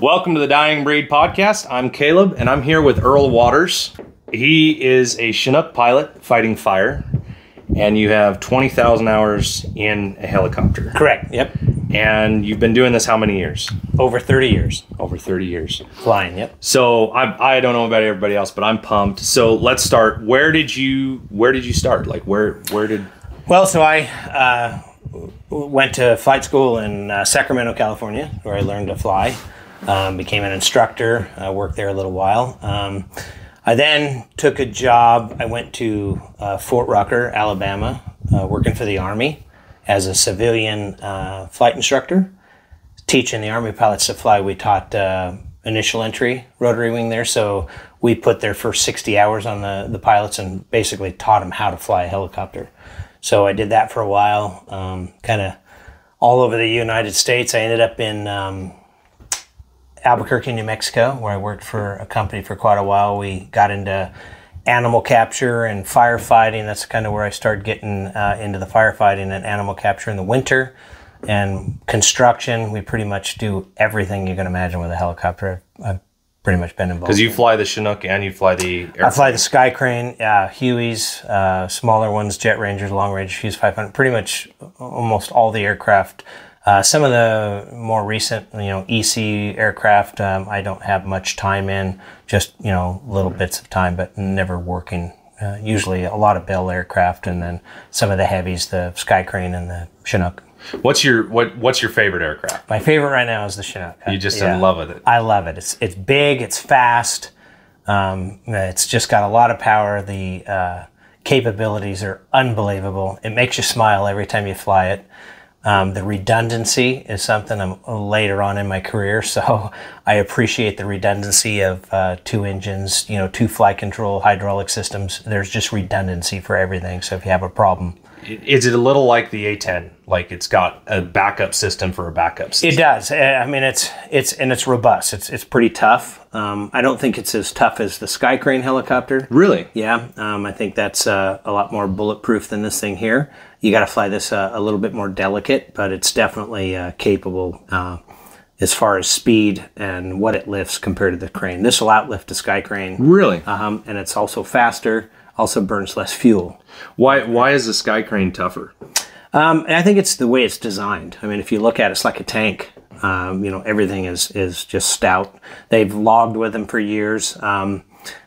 Welcome to the Dying Breed podcast. I'm Caleb, and I'm here with Earl Watters. He is a Chinook pilot fighting fire, and you have 20,000 hours in a helicopter. Correct, yep. And you've been doing this how many years? Over 30 years. Over 30 years. Flying, yep. So I don't know about everybody else, but I'm pumped. So let's start. Where did you start? Like where did... Well, so I went to flight school in Sacramento, California, where I learned to fly. Became an instructor, worked there a little while. I then took a job. I went to Fort Rucker, Alabama, working for the Army as a civilian flight instructor, teaching the Army pilots to fly. We taught initial entry rotary wing there, so we put their first 60 hours on the pilots and basically taught them how to fly a helicopter. So I did that for a while, kind of all over the United States. I ended up in Albuquerque, New Mexico, where I worked for a company for quite a while. We got into animal capture and firefighting. That's kind of where I started getting into the firefighting and animal capture in the winter. And construction, we pretty much do everything you can imagine with a helicopter. I've pretty much been involved. Because you fly the Chinook and you fly the aircraft. I fly the Sky Crane, Hueys, smaller ones, Jet Rangers, Long Range, Hughes 500, pretty much almost all the aircraft. Some of the more recent, EC aircraft, I don't have much time in, just, little bits of time, but never working. Usually a lot of Bell aircraft, and then some of the heavies, the Sky Crane and the Chinook. What's your favorite aircraft? My favorite right now is the Chinook. You just in love with it. I love it. It's big, it's fast, it's just got a lot of power. The capabilities are unbelievable. It makes you smile every time you fly it. The redundancy is something I'm later on in my career, so I appreciate the redundancy of two engines, two flight control hydraulic systems. There's just redundancy for everything, so if you have a problem. Is it a little like the A-10? Like it's got a backup system for a backup system? It does. I mean, it's robust. It's pretty tough. I don't think it's as tough as the Sky Crane helicopter. Really? Yeah. I think that's a lot more bulletproof than this thing here. You got to fly this a little bit more delicate, but it's definitely capable as far as speed and what it lifts compared to the Crane. This will outlift the Sky Crane. Really? And it's also faster, also burns less fuel. Why is the Sky Crane tougher? And I think it's the way it's designed. I mean, if you look at it, it's like a tank. Everything is just stout. They've logged with them for years.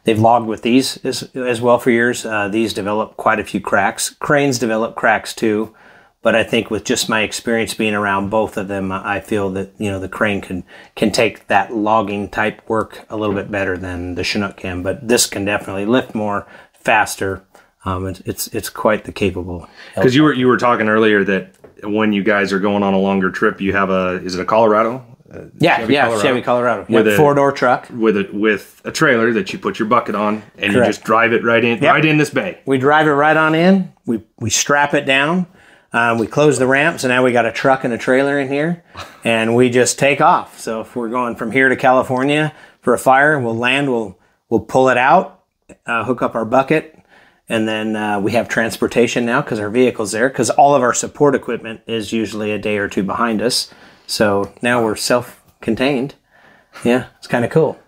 They've logged with these as well for years. These develop quite a few cracks. Cranes develop cracks too. But I think with just my experience being around both of them, I feel that, the Crane can take that logging type work a little bit better than the Chinook can. But this can definitely lift more, faster. It's quite the capable. Because you were talking earlier that when you guys are going on a longer trip, you have is it a Colorado? Chevy Colorado. With a 4-door truck with a trailer that you put your bucket on, and Correct. You just drive it right in, right in this bay. We drive it right on in. We strap it down. We close the ramps, and now we got a truck and a trailer in here, and we just take off. So if we're going from here to California for a fire, we'll land. We'll pull it out, hook up our bucket. And then we have transportation now because our vehicle's there, because all of our support equipment is usually a day or two behind us. So now we're self-contained. Yeah, it's kind of cool.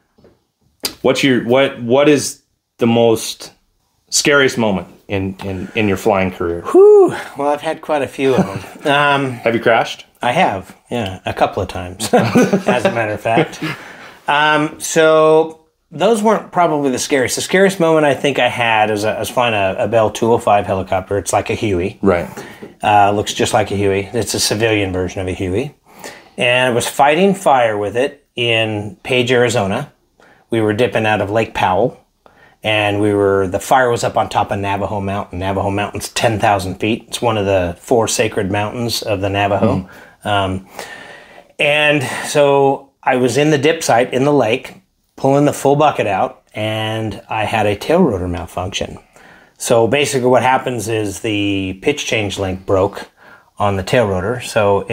What is the most scariest moment in your flying career? Whew. Well, I've had quite a few of them. Have you crashed? I have, yeah, a couple of times, as a matter of fact. So those weren't probably the scariest. The scariest moment I think I had is I was flying a Bell 205 helicopter. It's like a Huey. Right. Looks just like a Huey. It's a civilian version of a Huey. And I was fighting fire with it in Page, Arizona. We were dipping out of Lake Powell. And the fire was up on top of Navajo Mountain. Navajo Mountain's 10,000 feet. It's one of the 4 sacred mountains of the Navajo. And so I was in the dip site in the lake, pulling the full bucket out, and I had a tail rotor malfunction. So basically what happens is the pitch change link broke on the tail rotor. So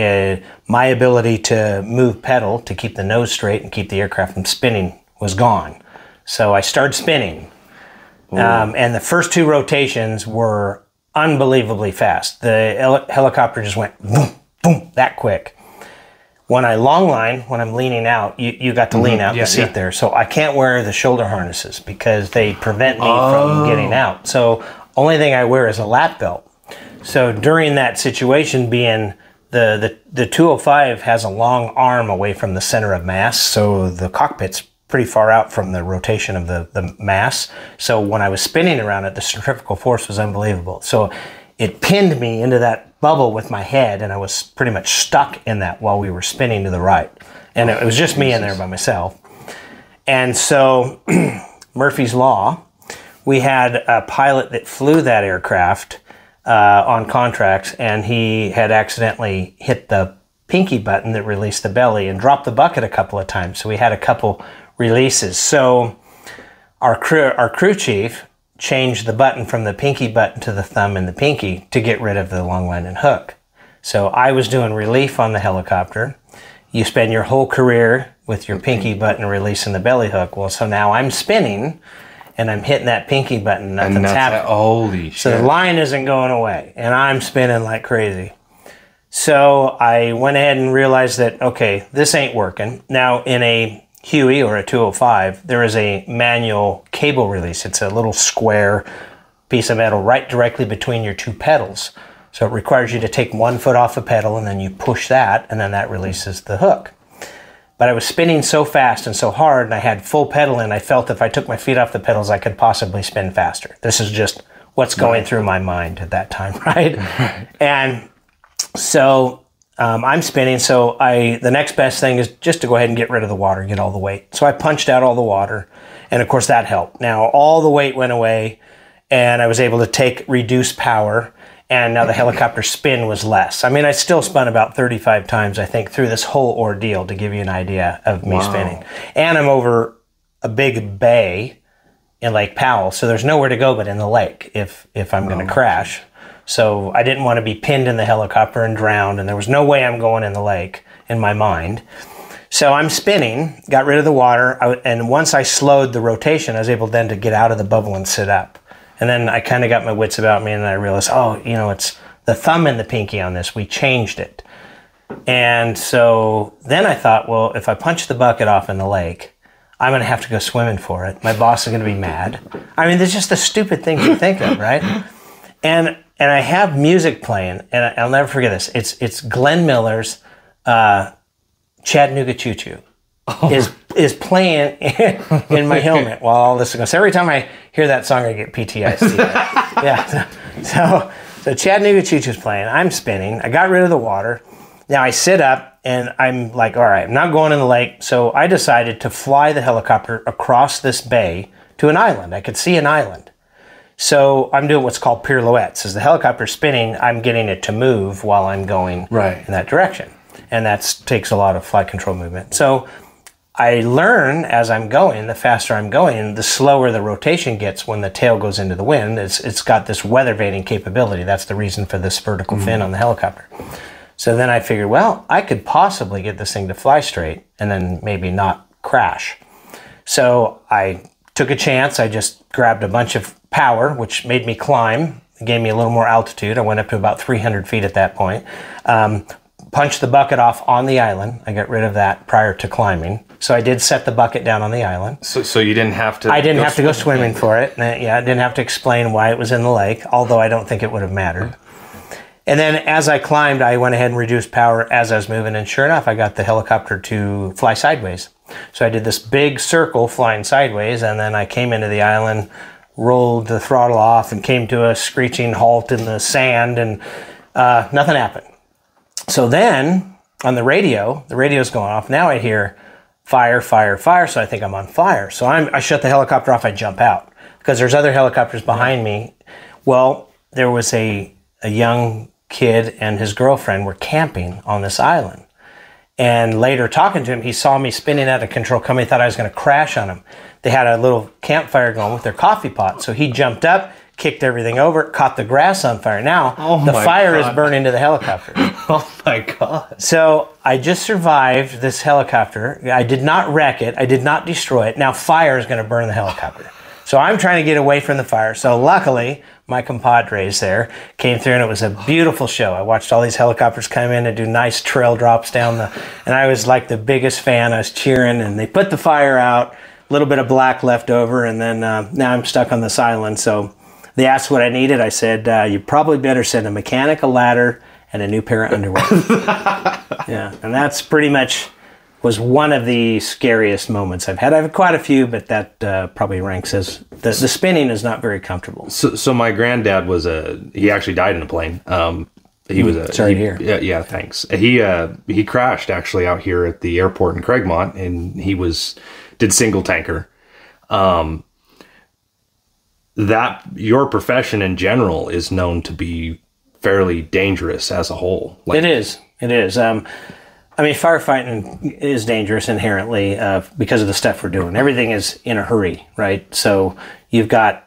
my ability to move pedal to keep the nose straight and keep the aircraft from spinning was gone. So I started spinning. And the first 2 rotations were unbelievably fast. The helicopter just went boom, boom, that quick. when I long line, when I'm leaning out, you got to lean out the seat there. So I can't wear the shoulder harnesses because they prevent me from getting out. So only thing I wear is a lap belt. So during that situation, being the 205 has a long arm away from the center of mass, so the cockpit's pretty far out from the rotation of the mass. So when I was spinning around it, the centrifugal force was unbelievable. So it pinned me into that bubble with my head, and I was pretty much stuck in that while we were spinning to the right. And it was just me in there by myself. And so Murphy's Law, we had a pilot that flew that aircraft on contracts, and he had accidentally hit the pinky button that released the belly and dropped the bucket a couple of times. So we had a couple releases. So our crew chief changed the button from the pinky button to the thumb and the pinky to get rid of the long line and hook. So I was doing relief on the helicopter. You spend your whole career with your pinky button releasing the belly hook. Well, so now I'm spinning and I'm hitting that pinky button. Nothing's happening. Holy shit. So the line isn't going away and I'm spinning like crazy. So I went ahead and realized that, okay, this ain't working. Now in a Huey or a 205, there is a manual cable release. It's a little square piece of metal right directly between your two pedals. So it requires you to take one foot off the pedal and then you push that and then that releases the hook. But I was spinning so fast and so hard and I had full pedal and I felt if I took my feet off the pedals I could possibly spin faster. This is just what's going through my mind at that time, right? And so I'm spinning, so the next best thing is just to go ahead and get rid of the water, get all the weight. So I punched out all the water, and of course that helped. Now all the weight went away, and I was able to take reduced power, and now the helicopter spin was less. I mean, I still spun about 35 times, I think, through this whole ordeal to give you an idea of me spinning. And I'm over a big bay in Lake Powell, so there's nowhere to go but in the lake if I'm going to crash. So I didn't want to be pinned in the helicopter and drowned, and there was no way I'm going in the lake in my mind. So I'm spinning, got rid of the water, and once I slowed the rotation, I was able then to get out of the bubble and sit up. And then I kind of got my wits about me, and I realized, oh, you know, it's the thumb and the pinky on this. We changed it. And so then I thought, well, if I punch the bucket off in the lake, I'm going to have to go swimming for it. My boss is going to be mad. I mean, there's just the stupid things you think of, right? And I have music playing, and I'll never forget this. It's Glenn Miller's Chattanooga Choo Choo is playing in my helmet while all this is going. So every time I hear that song, I get PTSD. Yeah. So Chattanooga Choo Choo's playing. I'm spinning. I got rid of the water. Now I sit up, and I'm like, all right, I'm not going in the lake. So I decided to fly the helicopter across this bay to an island. I could see an island. So I'm doing what's called pirouettes. As the helicopter's spinning, I'm getting it to move while I'm going in that direction. And that takes a lot of flight control movement. So I learn as I'm going, the faster I'm going, the slower the rotation gets when the tail goes into the wind. It's got this weather vaning capability. That's the reason for this vertical fin on the helicopter. So then I figured, well, I could possibly get this thing to fly straight and then maybe not crash. So I took a chance. I just grabbed a bunch of power, which made me climb. It gave me a little more altitude. I went up to about 300 feet at that point. Punched the bucket off on the island. I got rid of that prior to climbing. So I did set the bucket down on the island. So you didn't have to... I didn't have to go swimming for it. Yeah, I didn't have to explain why it was in the lake, although I don't think it would have mattered. And then as I climbed, I went ahead and reduced power as I was moving, and sure enough, I got the helicopter to fly sideways. So I did this big circle flying sideways, and then I came into the island, rolled the throttle off, and came to a screeching halt in the sand, and nothing happened. So then, on the radio's going off. Now I hear fire, fire, fire, so I think I'm on fire. So I shut the helicopter off, I jump out, because there's other helicopters behind me. Well, there was a young kid and his girlfriend were camping on this island. And later talking to him, he saw me spinning out of control coming, thought I was going to crash on him. They had a little campfire going with their coffee pot. So he jumped up, kicked everything over, caught the grass on fire. Now the fire is burning to the helicopter. Oh my God. So I just survived this helicopter. I did not wreck it. I did not destroy it. Now fire is going to burn the helicopter. So I'm trying to get away from the fire. So luckily, my compadres there came through, and it was a beautiful show. I watched all these helicopters come in and do nice trail drops down and I was like the biggest fan. I was cheering, and they put the fire out, a little bit of black left over, and then now I'm stuck on this island. So they asked what I needed. I said, you probably better send a mechanic, a ladder, and a new pair of underwear. Yeah, and that's pretty much was one of the scariest moments I've had. I've had quite a few, but that probably ranks as the spinning is not very comfortable. So my granddad was he actually died in a plane. He was sorry to hear. Yeah, thanks. He crashed actually out here at the airport in Craigmont, and he did single tanker. That your profession in general is known to be fairly dangerous as a whole. It is. I mean, firefighting is dangerous inherently because of the stuff we're doing. Everything is in a hurry, right? So you've got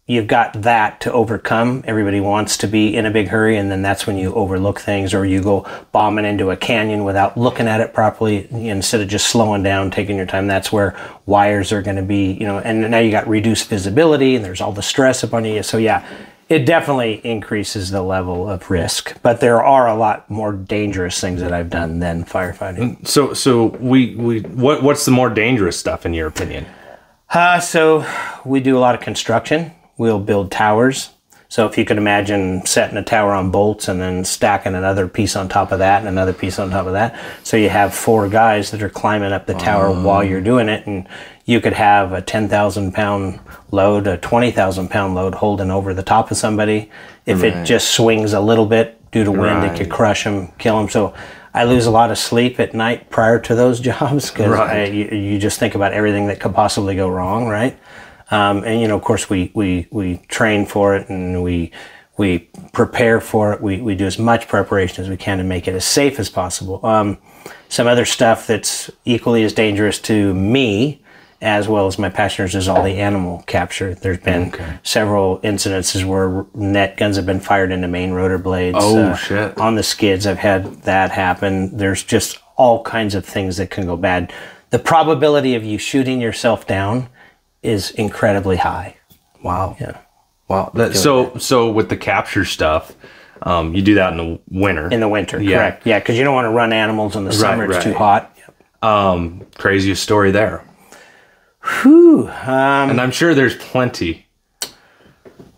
that to overcome. Everybody wants to be in a big hurry, and then that's when you overlook things, or you go bombing into a canyon without looking at it properly instead of just slowing down, taking your time. That's where wires are going to be, and now you got reduced visibility, and there's all the stress upon you. So yeah, it definitely increases the level of risk, but there are a lot more dangerous things that I've done than firefighting. So what's the more dangerous stuff in your opinion? So we do a lot of construction. We'll build towers. So if you could imagine setting a tower on bolts and then stacking another piece on top of that and another piece on top of that. So you have 4 guys that are climbing up the tower while you're doing it, and you could have a 10,000 pound load, a 20,000 pound load holding over the top of somebody. If it just swings a little bit due to wind, it could crush them, kill them. So I lose a lot of sleep at night prior to those jobs because you just think about everything that could possibly go wrong, right? And of course, we train for it, and we prepare for it. We do as much preparation as we can to make it as safe as possible. Some other stuff that's equally as dangerous to me as well as my passengers is all the animal capture. There's been several incidences where net guns have been fired into main rotor blades. Oh, shit. On the skids, I've had that happen. There's just all kinds of things that can go bad. The probability of you shooting yourself down is incredibly high. Wow. Yeah. Wow. So with the capture stuff, you do that in the winter. In the winter, correct. Yeah, because you don't want to run animals in the summer. It's too hot. Craziest story there. Whew. And I'm sure there's plenty.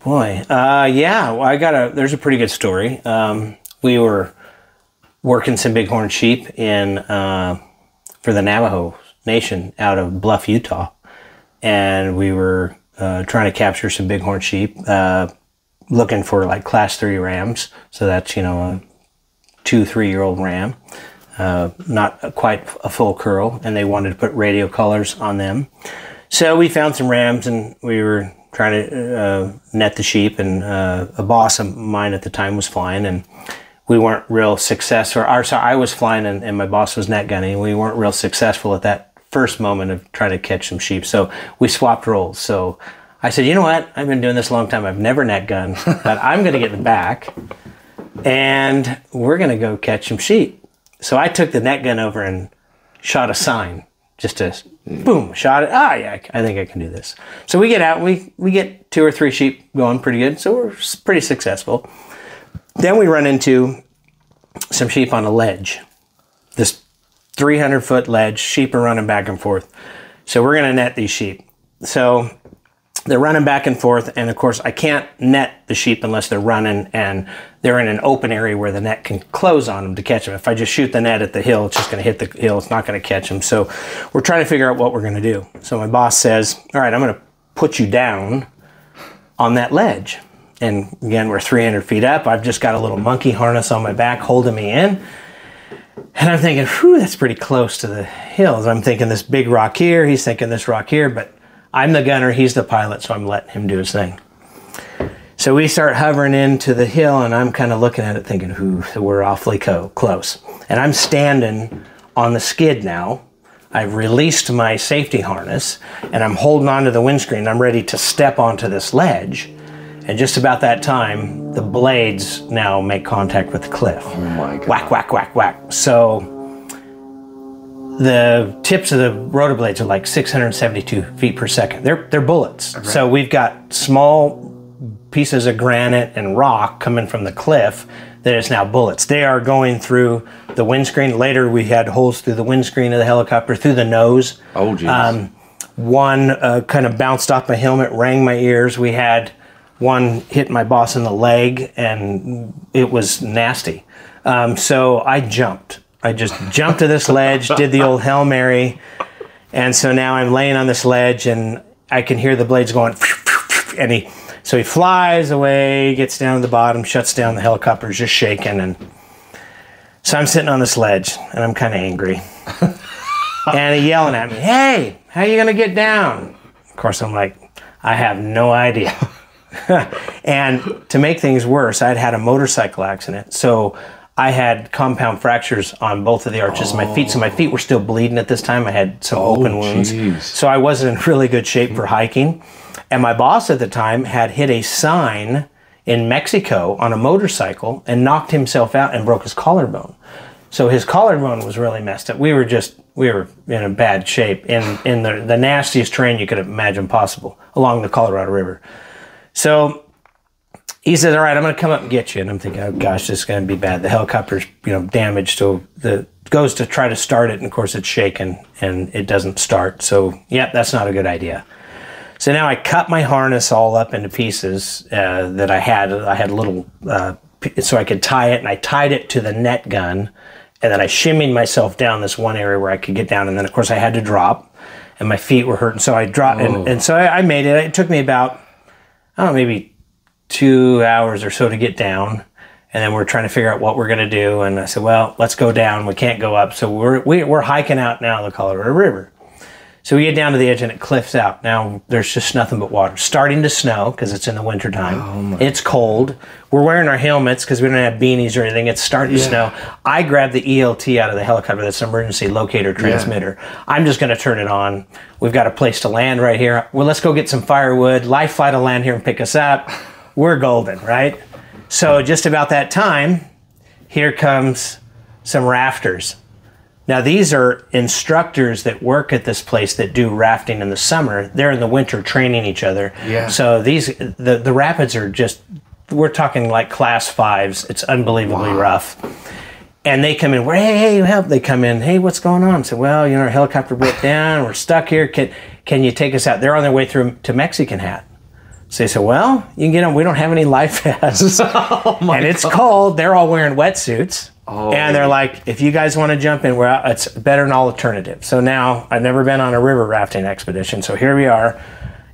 Boy. Yeah. Well, there's a pretty good story. We were working some bighorn sheep for the Navajo Nation out of Bluff, Utah. And we were trying to capture some bighorn sheep, looking for like class 3 rams. So that's, a 2-3-year-old ram, not quite a full curl. And they wanted to put radio collars on them. So we found some rams, and we were trying to net the sheep. And a boss of mine at the time was flying, and we weren't real successful. I was flying, and my boss was net gunning. We weren't real successful at that first moment of trying to catch some sheep. So we swapped roles. So I said, you know what? I've been doing this a long time. I've never net gunned, but I'm going to get in the back, and we're going to go catch some sheep. So I took the net gun over and shot a sign. Just to, boom, shot it. Yeah, I think I can do this. So we get out. We get 2 or 3 sheep going pretty good. So we're pretty successful. Then we run into some sheep on a ledge. This 300-foot ledge, sheep are running back and forth. So we're going to net these sheep. So they're running back and forth, and of course I can't net the sheep unless they're running and they're in an open area where the net can close on them to catch them. If I just shoot the net at the hill, it's just going to hit the hill. It's not going to catch them. So we're trying to figure out what we're going to do. So my boss says, all right, I'm going to put you down on that ledge. And again, we're 300 feet up. I've just got a little monkey harness on my back holding me in. And I'm thinking, whew, that's pretty close to the hills. I'm thinking this big rock here. He's thinking this rock here. But I'm the gunner. He's the pilot. So I'm letting him do his thing. So we start hovering into the hill. And I'm kind of looking at it thinking, whew, we're awfully close. And I'm standing on the skid now. I've released my safety harness. And I'm holding onto the windscreen. I'm ready to step onto this ledge. And just about that time, the blades now make contact with the cliff. Oh my God. Whack, whack, whack, whack. So the tips of the rotor blades are like 672 feet per second. They're bullets. Right. So we've got small pieces of granite and rock coming from the cliff that is now bullets. They are going through the windscreen. Later, we had holes through the windscreen of the helicopter, through the nose. Oh, geez. One kind of bounced off my helmet, rang my ears. We had one hit my boss in the leg, and it was nasty. So I jumped. I just jumped to this ledge, did the old Hail Mary, and so now I'm laying on this ledge, and I can hear the blades going, and so he flies away, gets down to the bottom, shuts down, the helicopter's just shaking, and so I'm sitting on this ledge, and I'm kind of angry. And he's yelling at me, "Hey, how are you going to get down?" Of course, I'm like, I have no idea. And to make things worse, I'd had a motorcycle accident, so I had compound fractures on both of the arches of my feet, so my feet were still bleeding at this time. I had some open wounds, so I wasn't in really good shape for hiking. And my boss at the time had hit a sign in Mexico on a motorcycle and knocked himself out and broke his collarbone. So his collarbone was really messed up. We were in a bad shape in the nastiest terrain you could imagine possible along the Colorado River. So he says, "All right, I'm going to come up and get you." And I'm thinking, "Oh gosh, this is going to be bad." The helicopter's, damaged, so goes to try to start it, and of course it's shaken and it doesn't start. So, yeah, that's not a good idea. So now I cut my harness all up into pieces that I had. I had a little, so I could tie it, and I tied it to the net gun, and then I shimmied myself down this one area where I could get down, and then of course I had to drop, and my feet were hurting. So I dropped, and so I made it. It took me about, I don't know, maybe 2 hours or so to get down, and then we're trying to figure out what we're going to do. And I said, "Well, let's go down. We can't go up." So we're hiking out now the Colorado River. So we get down to the edge and it cliffs out. Now there's just nothing but water. Starting to snow because it's in the wintertime. It's cold. We're wearing our helmets because we don't have beanies or anything. It's starting to snow. I grabbed the ELT out of the helicopter. That's an emergency locator transmitter. I'm just going to turn it on. We've got a place to land right here. Well, let's go get some firewood. Life flight will land here and pick us up. We're golden, right? So just about that time, here comes some rafters. Now, these are instructors that work at this place that do rafting in the summer. They're in the winter training each other. Yeah. So the rapids are just, we're talking like class 5s. It's unbelievably rough. And they come in, "Hey, help." They come in, "Hey, what's going on?" I said, "Well, our helicopter broke down. We're stuck here. Can you take us out?" They're on their way through to Mexican Hat. So they said, "Well, you can get them. We don't have any life vests." And it's cold. They're all wearing wetsuits. And they're like, "If you guys want to jump in, it's better than all alternative." So now I've never been on a river rafting expedition. So here we are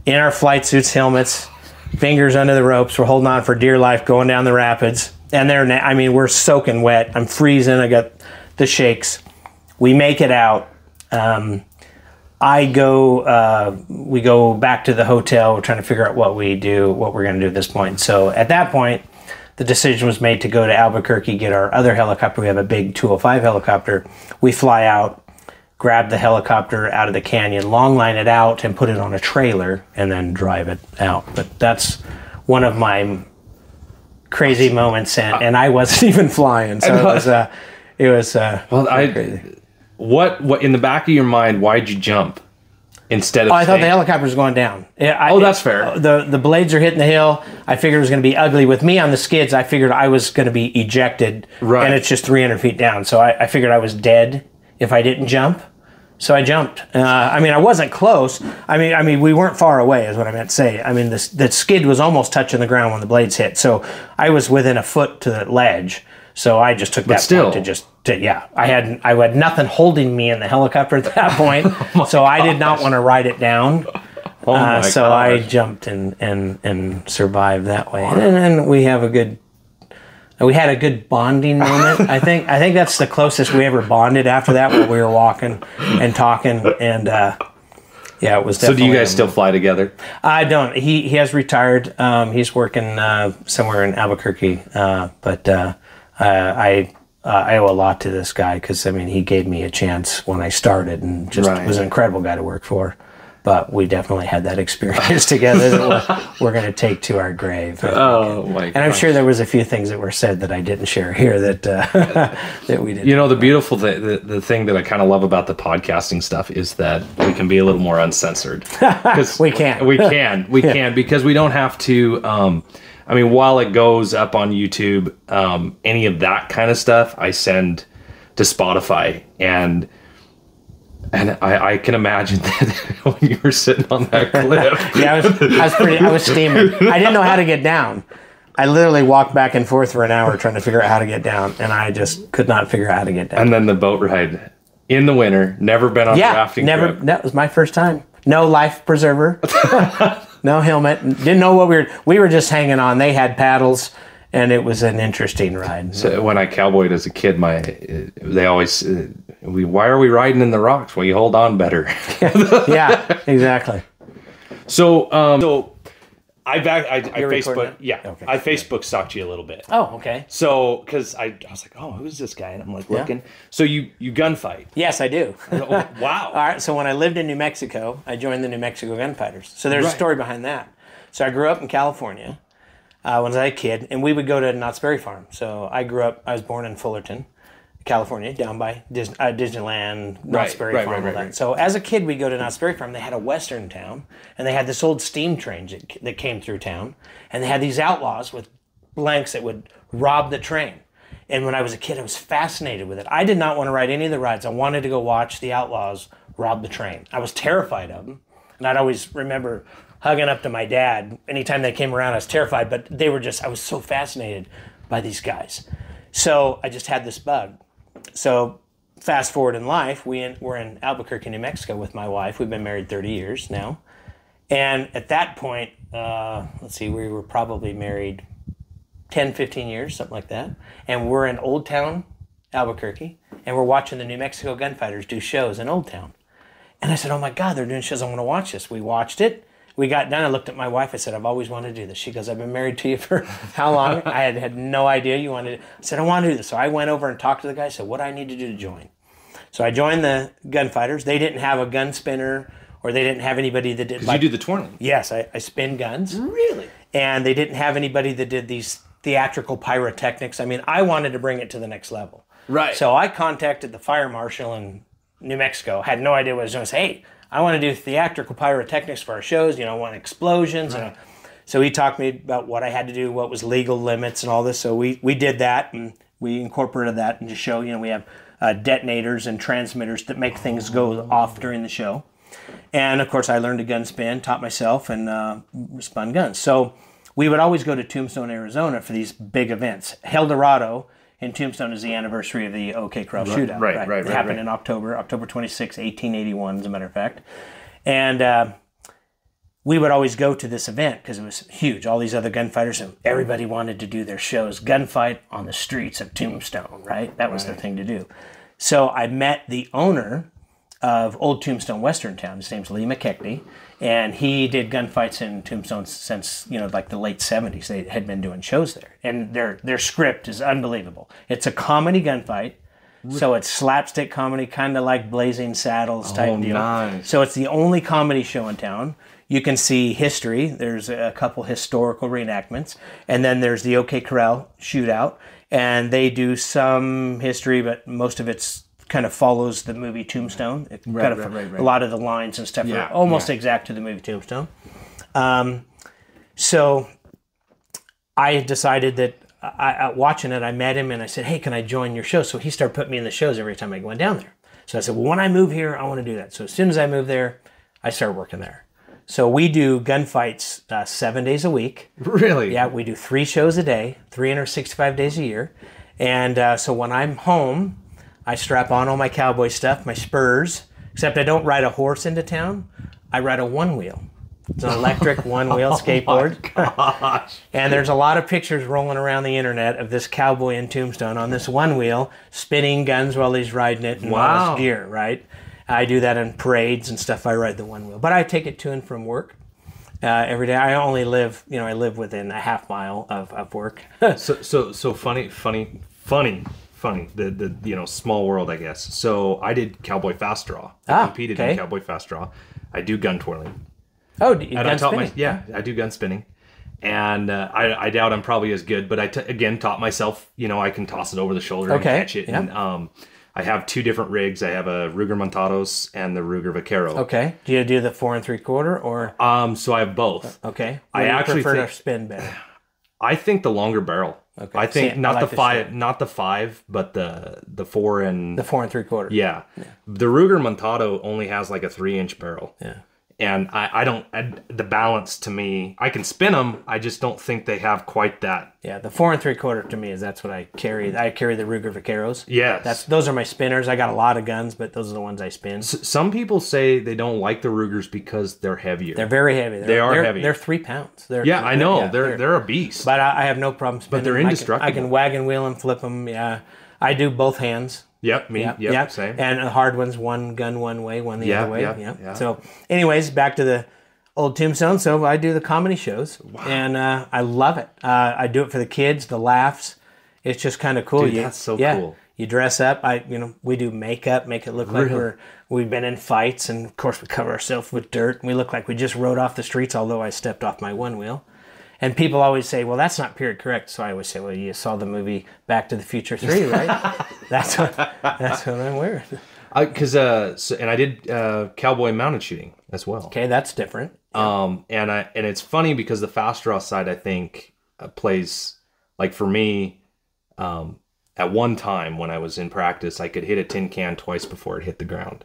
in our flight suits, helmets, fingers under the ropes. We're holding on for dear life going down the rapids. And we're soaking wet. I'm freezing. I got the shakes. We make it out. We go back to the hotel. We're trying to figure out what we're going to do at this point. So at that point, the decision was made to go to Albuquerque, get our other helicopter. We have a big 205 helicopter. We fly out, grab the helicopter out of the canyon, long line it out, and put it on a trailer, and then drive it out. But that's one of my crazy moments, and I wasn't even flying. So it was crazy. What in the back of your mind, why'd you jump instead of I thought the helicopter was going down. That's fair. The blades are hitting the hill. I figured it was going to be ugly. With me on the skids, I figured I was going to be ejected, and it's just 300 feet down. So I figured I was dead if I didn't jump. So I jumped. I wasn't close. We weren't far away is what I meant to say. The skid was almost touching the ground when the blades hit. So I was within a foot to the ledge. So I just took that point I had nothing holding me in the helicopter at that point. So I did not want to ride it down. So I jumped and survived that way. And we had a good bonding moment. I think that's the closest we ever bonded after that, where we were walking and talking, and it was definitely. So do you guys still fly together? I don't. He has retired. He's working somewhere in Albuquerque, but I owe a lot to this guy because he gave me a chance when I started, and just was an incredible guy to work for. But we definitely had that experience together that we're going to take to our grave. Oh my! And I'm sure there was a few things that were said that I didn't share here that that we did. You know, the beautiful the thing that I kind of love about the podcasting stuff is that we can be a little more uncensored. We can Because we don't have to. I mean, while it goes up on YouTube, any of that kind of stuff I send to Spotify, and I can imagine that when you were sitting on that cliff. Yeah, I was steaming. I didn't know how to get down. I literally walked back and forth for an hour trying to figure out how to get down, and I just could not figure out how to get down. And then the boat ride in the winter, never been on a rafting trip. That was my first time. No life preserver, no helmet. Didn't know what we were just hanging on. They had paddles. And it was an interesting ride. So when I cowboyed as a kid, they always, why are we riding in the rocks? Well, you hold on better. Yeah, exactly. So I Facebook, okay. I Facebook stalked you a little bit. Oh, okay. So because I was like, oh, who's this guy? And I'm like looking. So you gunfight? Yes, I do. Wow. All right. So when I lived in New Mexico, I joined the New Mexico Gunfighters. So there's a story behind that. So I grew up in California. When I was a kid, and we would go to Knott's Berry Farm. So I was born in Fullerton, California, down by Disneyland, Knott's Berry Farm, all that. So as a kid, we'd go to Knott's Berry Farm. They had a western town, and they had this old steam train that came through town, and they had these outlaws with blanks that would rob the train. And when I was a kid, I was fascinated with it. I did not want to ride any of the rides. I wanted to go watch the outlaws rob the train. I was terrified of them, and I'd always remember hugging up to my dad. Anytime they came around, I was terrified, but I was so fascinated by these guys. So I just had this bug. So fast forward in life, we're in Albuquerque, New Mexico with my wife. We've been married 30 years now. And at that point, we were probably married 10, 15 years, something like that. And we're in Old Town, Albuquerque, and we're watching the New Mexico Gunfighters do shows in Old Town. And I said, oh my God, they're doing shows. I want to watch this. We watched it. We got done. I looked at my wife. I said, I've always wanted to do this. She goes, I've been married to you for how long? I had no idea you wanted it. I said, I want to do this. So I went over and talked to the guy. I said, what do I need to do to join? So I joined the Gunfighters. They didn't have a gun spinner, or they didn't have anybody that did. You do the touring? Yes, I spin guns. Really? And they didn't have anybody that did these theatrical pyrotechnics. I mean, I wanted to bring it to the next level. Right. So I contacted the fire marshal in New Mexico. Had no idea what I was doing. I said, hey, I want to do theatrical pyrotechnics for our shows. I want explosions. Right. So he talked to me about what I had to do, what was legal limits and all this. So we did that, and we incorporated that into the show. We have detonators and transmitters that make things go off during the show. And, of course, I learned to gun spin, taught myself, and spun guns. So we would always go to Tombstone, Arizona for these big events. El Dorado in Tombstone is the anniversary of the OK Corral shootout. Right. It happened in October 26, 1881, as a matter of fact. And we would always go to this event because it was huge. All these other gunfighters, and everybody wanted to do their shows. Gunfight on the streets of Tombstone, right? That was the thing to do. So I met the owner of Old Tombstone Western Town. His name's Lee McKechnie, and he did gunfights in Tombstone since like the late 70s. They had been doing shows there, and their script is unbelievable. It's a comedy gunfight, so it's slapstick comedy, kind of like Blazing Saddles type deal. Nice. So it's the only comedy show in town. You can see history. There's a couple historical reenactments, and then there's the OK Corral shootout, and they do some history, but most of it's kind of follows the movie Tombstone. Right. A lot of the lines and stuff are almost exact to the movie Tombstone. So I decided that watching it, I met him and I said, hey, can I join your show? So he started putting me in the shows every time I went down there. So I said, well, when I move here, I want to do that. So as soon as I moved there, I started working there. So we do gunfights 7 days a week. Really? Yeah, we do 3 shows a day, 365 days a year. And so when I'm home, I strap on all my cowboy stuff, my spurs, except I don't ride a horse into town. I ride a one-wheel. It's an electric one-wheel skateboard. Gosh. And there's a lot of pictures rolling around the internet of this cowboy in Tombstone on this one-wheel, spinning guns while he's riding it and all his gear, right? I do that in parades and stuff. I ride the one-wheel. But I take it to and from work every day. I only live, I live within a half mile of work. So funny funny. The small world, I guess. So I did cowboy fast draw. I competed in cowboy fast draw. I do gun twirling. Oh, and I taught I do gun spinning. And I doubt I'm probably as good, but again taught myself, I can toss it over the shoulder and catch it. Yeah. And I have 2 different rigs. I have a Ruger Montados and the Ruger Vaquero. Okay. Do you do the 4 3/4 or? So I have both. Okay. I actually prefer to spin better. I think the longer barrel. Okay. I think not the 5, but the 4 and the 4 3/4. Yeah. The Ruger Montado only has like a 3-inch barrel. Yeah. And the balance to me, I can spin them. I just don't think they have quite that. Yeah, the 4 3/4 to me that's what I carry. I carry the Ruger Vaqueros. Yes. Those are my spinners. I got a lot of guns, but those are the ones I spin. Some people say they don't like the Rugers because they're heavier. They're very heavy. They're heavy. They're 3 pounds. I know. They're a beast. But I have no problem spinning. But they're indestructible. I can wagon wheel and flip them. Yeah, I do both hands. Yep, same. And hard ones, one gun one way, one the other way. Yeah. So, anyways, back to the old tombstone. So I do the comedy shows, and I love it. I do it for the kids, the laughs. It's just kind of cool. Dude, that's so cool. You dress up. We do makeup, make it look like we've been in fights, and of course we cover ourselves with dirt. And we look like we just rode off the streets. Although I stepped off my one wheel. And people always say, well, that's not period correct. So I always say, well, you saw the movie Back to the Future 3, right? That's what I'm wearing. And I did cowboy mounted shooting as well. Okay, that's different. And it's funny because the fast draw side, I think, plays, like for me, at one time when I was in practice, I could hit a tin can twice before it hit the ground,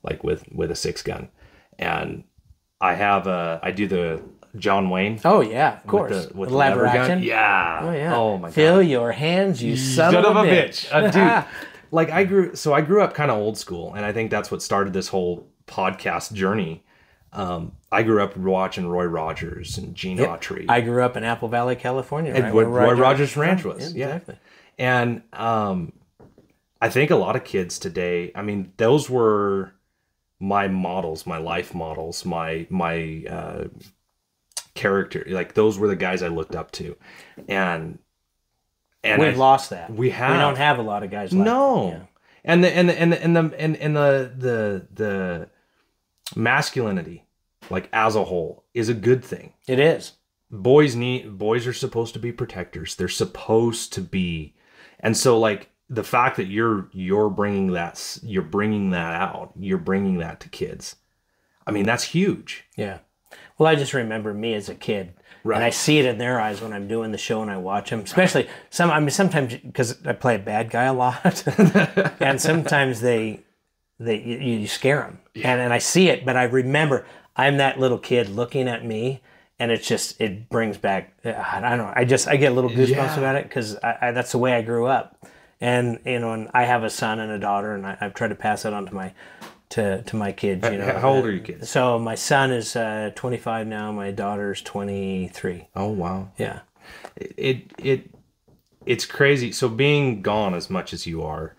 like with a 6 gun. And I do the John Wayne. Oh yeah, of course. With the lever action. Yeah. Oh yeah. Oh my god. Fill your hands, you son of a bitch. Dude. Like I grew up kind of old school, and I think that's what started this whole podcast journey. I grew up watching Roy Rogers and Gene Autry. I grew up in Apple Valley, California, right? Where Roy Rogers Ranch was. Yeah, exactly. And I think a lot of kids today, I mean, those were my models, my life models, my character, like those were the guys I looked up to, and we've lost that. We don't have a lot of guys. No, and the masculinity, like as a whole, is a good thing. It is. Boys are supposed to be protectors. They're supposed to be, and so like the fact that you're bringing that out, you're bringing that to kids. I mean, that's huge. Yeah. Well, I just remember me as a kid, and I see it in their eyes when I'm doing the show and I watch them. Especially sometimes because I play a bad guy a lot, and sometimes you scare them, and I see it. But I remember I'm that little kid looking at me, and it brings back. I don't know. I get a little goosebumps about it because that's the way I grew up, and and I have a son and a daughter, and I've tried to pass that on to my kids. How old are your kids? So my son is 25 now. My daughter's 23. Oh wow! Yeah, it's crazy. So being gone as much as you are,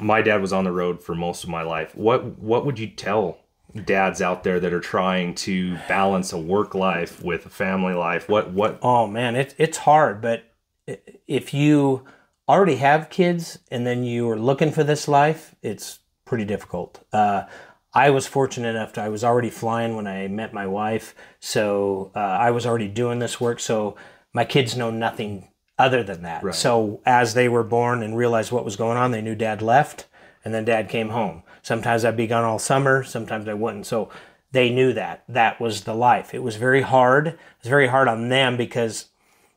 my dad was on the road for most of my life. What would you tell dads out there that are trying to balance a work life with a family life? What? Oh man, it's hard. But if you already have kids and then you are looking for this life, it's pretty difficult. I was fortunate enough I was already flying when I met my wife, so I was already doing this work, so my kids know nothing other than that. Right. So as they were born and realized what was going on, they knew Dad left, and then Dad came home. Sometimes I'd be gone all summer, sometimes I wouldn't. So they knew that was the life. It was very hard. It was very hard on them because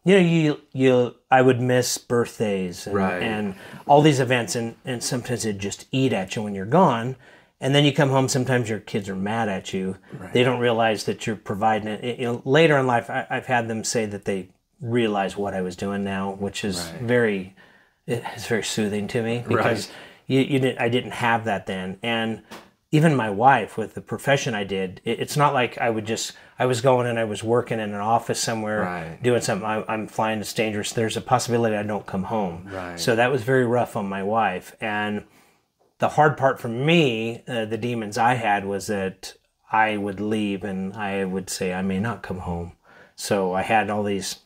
I would miss birthdays and all these events, and sometimes it'd just eat at you when you're gone. And then you come home, sometimes your kids are mad at you. Right. They don't realize that you're providing it. Later in life, I've had them say that they realize what I was doing now, which is very soothing to me because I didn't have that then. And even my wife, with the profession I did, it's not like I was going and I was working in an office somewhere doing something. I'm flying, it's dangerous. There's a possibility I don't come home. Right. So that was very rough on my wife. And the hard part for me, the demons I had, was that I would leave and I would say I may not come home. So I had all these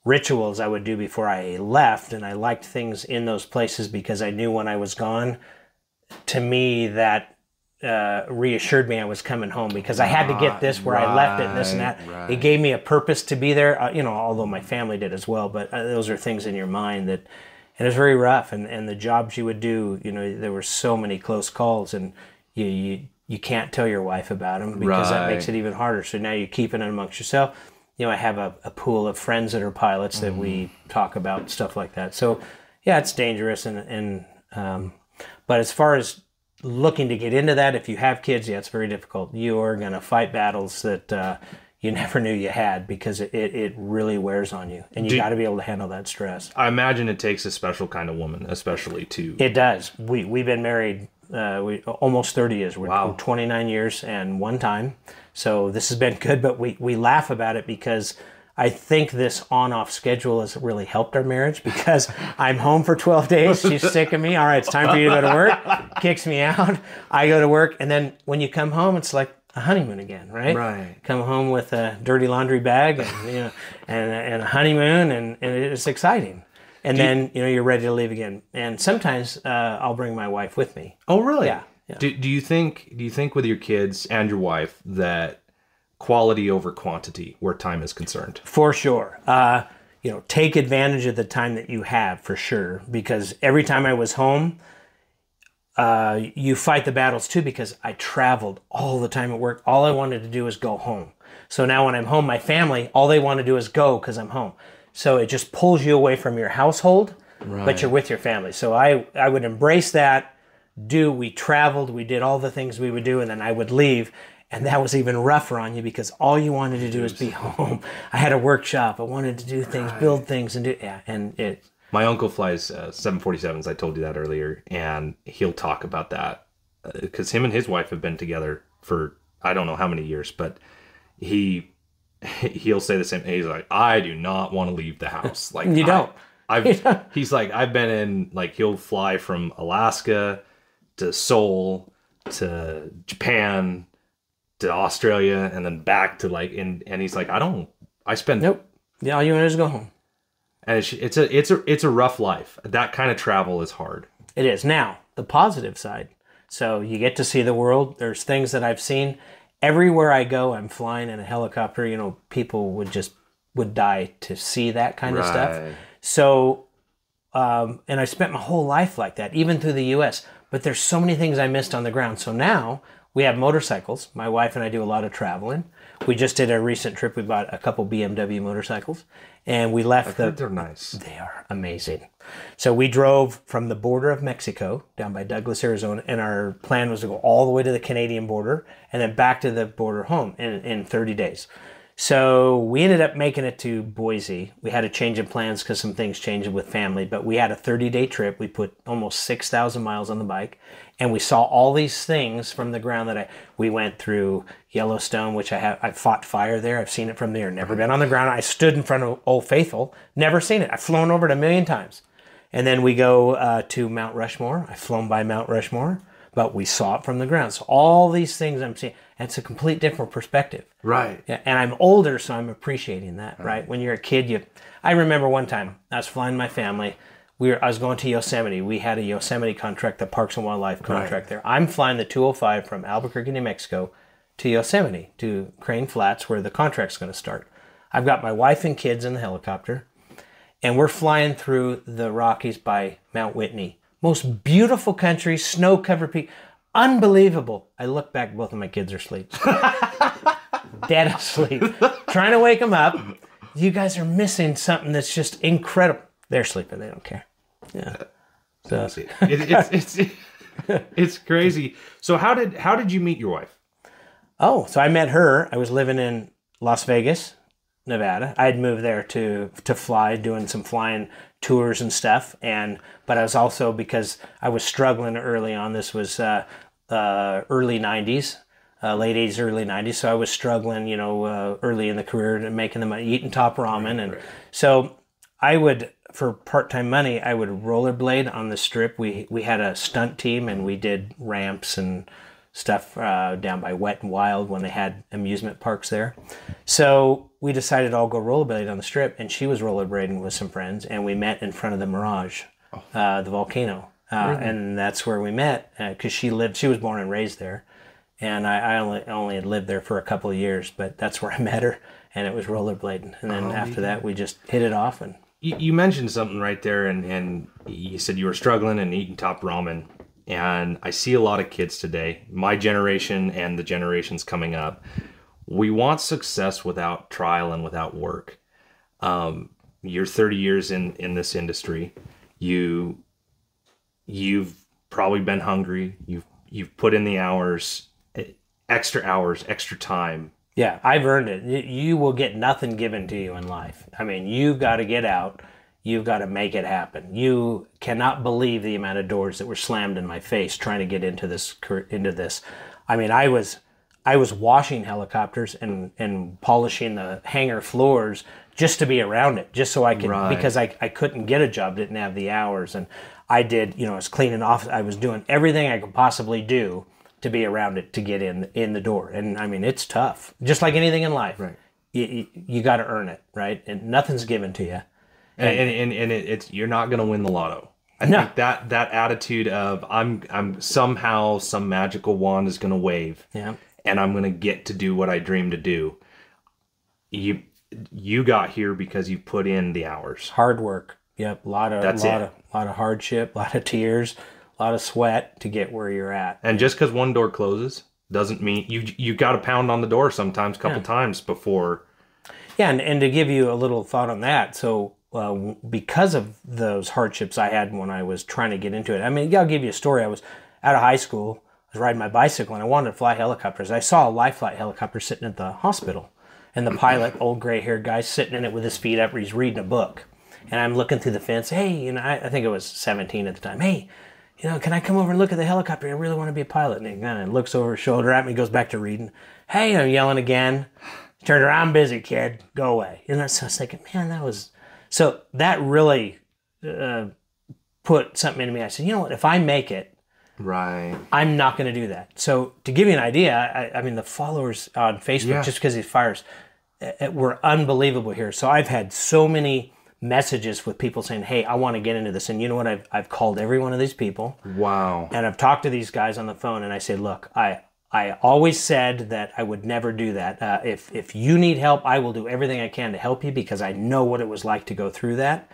rituals I would do before I left, and I liked things in those places because I knew when I was gone, to me that reassured me I was coming home, because I had to get this where I left it and this and that. Right. It gave me a purpose to be there, although my family did as well, but those are things in your mind that, and it's very rough, and the jobs you would do, there were so many close calls, and you can't tell your wife about them because that makes it even harder. So now you're keeping it amongst yourself. I have a pool of friends that are pilots that we talk about stuff like that. So yeah, it's dangerous, but as far as looking to get into that, if you have kids, it's very difficult. You are going to fight battles that you never knew you had, because it really wears on you, and you got to be able to handle that stress. I imagine it takes a special kind of woman, especially to. It does. We've been married almost 30 years. We're 29 years and one time. So this has been good, but we laugh about it because I think this on-off schedule has really helped our marriage, because I'm home for 12 days. She's sick of me. All right, it's time for you to go to work. Kicks me out. I go to work. And then when you come home, it's like a honeymoon again, right? Right. Come home with a dirty laundry bag and, and a honeymoon, and it's exciting. And then, you're ready to leave again. And sometimes I'll bring my wife with me. Oh, really? Yeah. Do you think with your kids and your wife that quality over quantity where time is concerned? For sure. Take advantage of the time that you have, for sure, because every time I was home, you fight the battles too, because I traveled all the time at work. All I wanted to do was go home. So now when I'm home, my family, all they want to do is go because I'm home. So it just pulls you away from your household, but you're with your family. So I would embrace that. We traveled, we did all the things we would do, and then I would leave. And that was even rougher on you, because all you wanted to do is be home. I had a workshop. I wanted to do things, build things, and My uncle flies 747s. I told you that earlier, and he'll talk about that because him and his wife have been together for I don't know how many years, but he'll say the same thing. He's like, I do not want to leave the house. Like you don't. He's like, I've been in, like, he'll fly from Alaska to Seoul to Japan to Australia and then back to and he's like, I spend nope. Yeah, all you want to do is go home. And it's a rough life. That kind of travel is hard. It is. Now, the positive side. So you get to see the world. There's things that I've seen. Everywhere I go, I'm flying in a helicopter. People would die to see that kind of stuff. So, and I spent my whole life like that, even through the U.S. But there's so many things I missed on the ground. So now we have motorcycles. My wife and I do a lot of traveling. We just did a recent trip. We bought a couple BMW motorcycles, and we left. They're nice. They are amazing. So we drove from the border of Mexico down by Douglas, Arizona, and our plan was to go all the way to the Canadian border and then back to the border home in 30 days. So we ended up making it to Boise. We had a change of plans because some things changed with family, but we had a 30-day trip. We put almost 6,000 miles on the bike, and we saw all these things from the ground we went through Yellowstone, which I fought fire there. I've seen it from there. Never been on the ground. I stood in front of Old Faithful. Never seen it. I've flown over it 1,000,000 times. And then we go to Mount Rushmore. I've flown by Mount Rushmore, but we saw it from the ground. So all these things I'm seeing, it's a complete different perspective. Right. Yeah, and I'm older, so I'm appreciating that, right? When you're a kid, I remember one time, I was flying my family. I was going to Yosemite. We had a Yosemite contract, the Parks and Wildlife contract there. I'm flying the 205 from Albuquerque, New Mexico to Yosemite, to Crane Flats, where the contract's going to start. I've got my wife and kids in the helicopter, and we're flying through the Rockies by Mount Whitney. Most beautiful country, snow-covered peak. Unbelievable. I look back, both of my kids are asleep. Dead asleep. Trying to wake them up. You guys are missing something that's just incredible. They're sleeping. They don't care. Yeah. So it's crazy. So how did you meet your wife? Oh, so I met her. I was living in Las Vegas, Nevada. I had moved there to fly, doing some flying tours and stuff. But I was also, because I was struggling early on. This was early 90s, late 80s, early 90s. So I was struggling, early in the career and making the money, eating top ramen. And so I would, for part-time money, I would rollerblade on the strip. We had a stunt team, and we did ramps and stuff down by Wet and Wild when they had amusement parks there. So we decided to all go rollerblade on the Strip, and she was rollerblading with some friends, and we met in front of the Mirage, the volcano. And that's where we met, because she was born and raised there. And I only had lived there for a couple of years, but that's where I met her, and it was rollerblading. And then after that, we just hit it off. And you mentioned something right there, and you said you were struggling and eating top ramen. And I see a lot of kids today, my generation and the generations coming up, we want success without trial and without work. You're 30 years in this industry. You've probably been hungry. You've put in the hours, extra time. Yeah, I've earned it. You will get nothing given to you in life. I mean, you've got to get out. You've got to make it happen. You cannot believe the amount of doors that were slammed in my face trying to get into this. I mean, I was washing helicopters and polishing the hangar floors just to be around it, just so I could, because I couldn't get a job, didn't have the hours. And I did, I was cleaning off. I was doing everything I could possibly do to be around it to get in the door. And I mean, it's tough, just like anything in life. Right. You got to earn it, right? And nothing's given to you. And it's you're not going to win the lotto. I think that attitude of I'm somehow some magical wand is going to wave, and I'm going to get to do what I dream to do. You got here because you put in the hours, hard work. Yep, a lot of hardship, a lot of tears, a lot of sweat to get where you're at. And just because one door closes doesn't mean you got to pound on the door sometimes, a couple times before. Yeah, and to give you a little thought on that, so. Because of those hardships I had when I was trying to get into it. I mean, I'll give you a story. I was out of high school. I was riding my bicycle, and I wanted to fly helicopters. I saw a life flight helicopter sitting at the hospital, and the pilot, old gray-haired guy, sitting in it with his feet up. He's reading a book, and I'm looking through the fence. Hey, I think I was 17 at the time. Hey, can I come over and look at the helicopter? I really want to be a pilot. And he kind of looks over his shoulder at me, goes back to reading. Hey, I'm yelling again. Turned around, busy, kid. Go away. And so I was thinking, man, that was... So that really put something into me. I said, you know what? If I make it, I'm not going to do that. So to give you an idea, I mean, the followers on Facebook, just because these fires, were unbelievable here. So I've had so many messages with people saying, hey, I want to get into this. And you know what? I've called every one of these people. Wow. And I've talked to these guys on the phone, and I said, look, I always said that I would never do that. If you need help, I will do everything I can to help you because I know what it was like to go through that.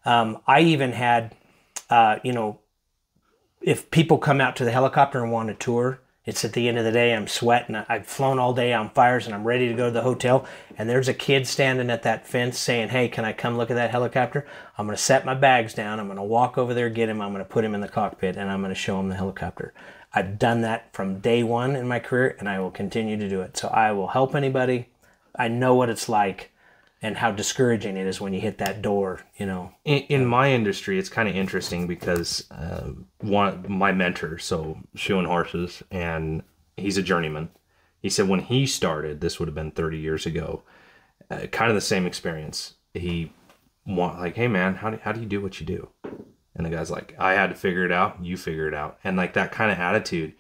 I even had, if people come out to the helicopter and want a tour, it's at the end of the day, I'm sweating. I've flown all day on fires and I'm ready to go to the hotel. And there's a kid standing at that fence saying, hey, can I come look at that helicopter? I'm going to set my bags down. I'm going to walk over there, get him. I'm going to put him in the cockpit and I'm going to show him the helicopter. I've done that from day one in my career, and I will continue to do it. So I will help anybody. I know what it's like and how discouraging it is when you hit that door, In my industry, it's kind of interesting because my mentor, so shoeing horses, and he's a journeyman. He said when he started, this would have been 30 years ago, kind of the same experience. He hey man, how do you do what you do? And the guy's like, I had to figure it out. You figure it out. And like that kind of attitude.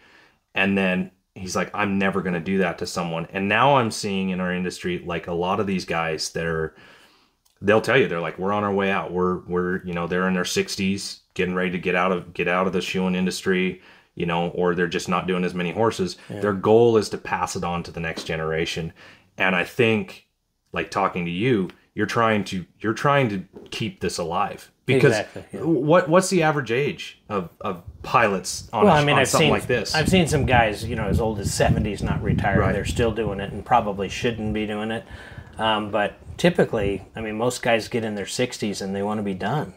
And then he's like, I'm never going to do that to someone. And now I'm seeing in our industry, like a lot of these guys they'll tell you, they're like, we're on our way out. We're they're in their 60s, getting ready to get out of the shoeing industry, or they're just not doing as many horses. Yeah. Their goal is to pass it on to the next generation. And I think, like talking to you, you're trying to keep this alive. Because what's the average age of pilots on something like this? I've seen some guys, as old as 70s not retired. Right. They're still doing it and probably shouldn't be doing it. But typically, most guys get in their 60s and they want to be done.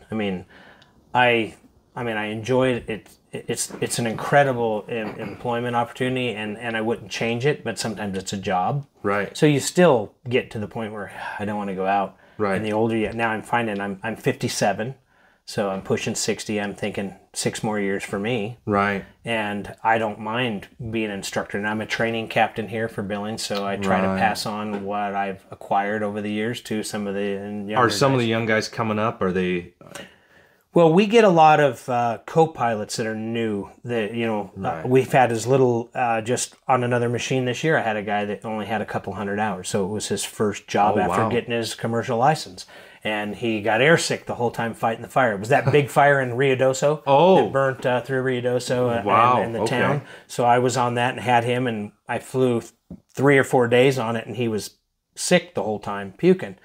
I enjoy it. It's an incredible employment opportunity, and I wouldn't change it. But sometimes it's a job. Right. So you still get to the point where I don't want to go out. Right. And the older you get, now I'm finding I'm 57, so I'm pushing 60. I'm thinking 6 more years for me. Right. And I don't mind being an instructor. And I'm a training captain here for Billings, so I try to pass on what I've acquired over the years to some of the younger Are some of the young guys coming up? Are they? Well, we get a lot of co-pilots that are new. That we've had as little just on another machine this year. I had a guy that only had a couple hundred hours, so it was his first job after getting his commercial license, and he got airsick the whole time fighting the fire. It was that big fire in Ruidoso that burnt through Ruidoso and the town. So I was on that and had him, and I flew 3 or 4 days on it, and he was sick the whole time, puking.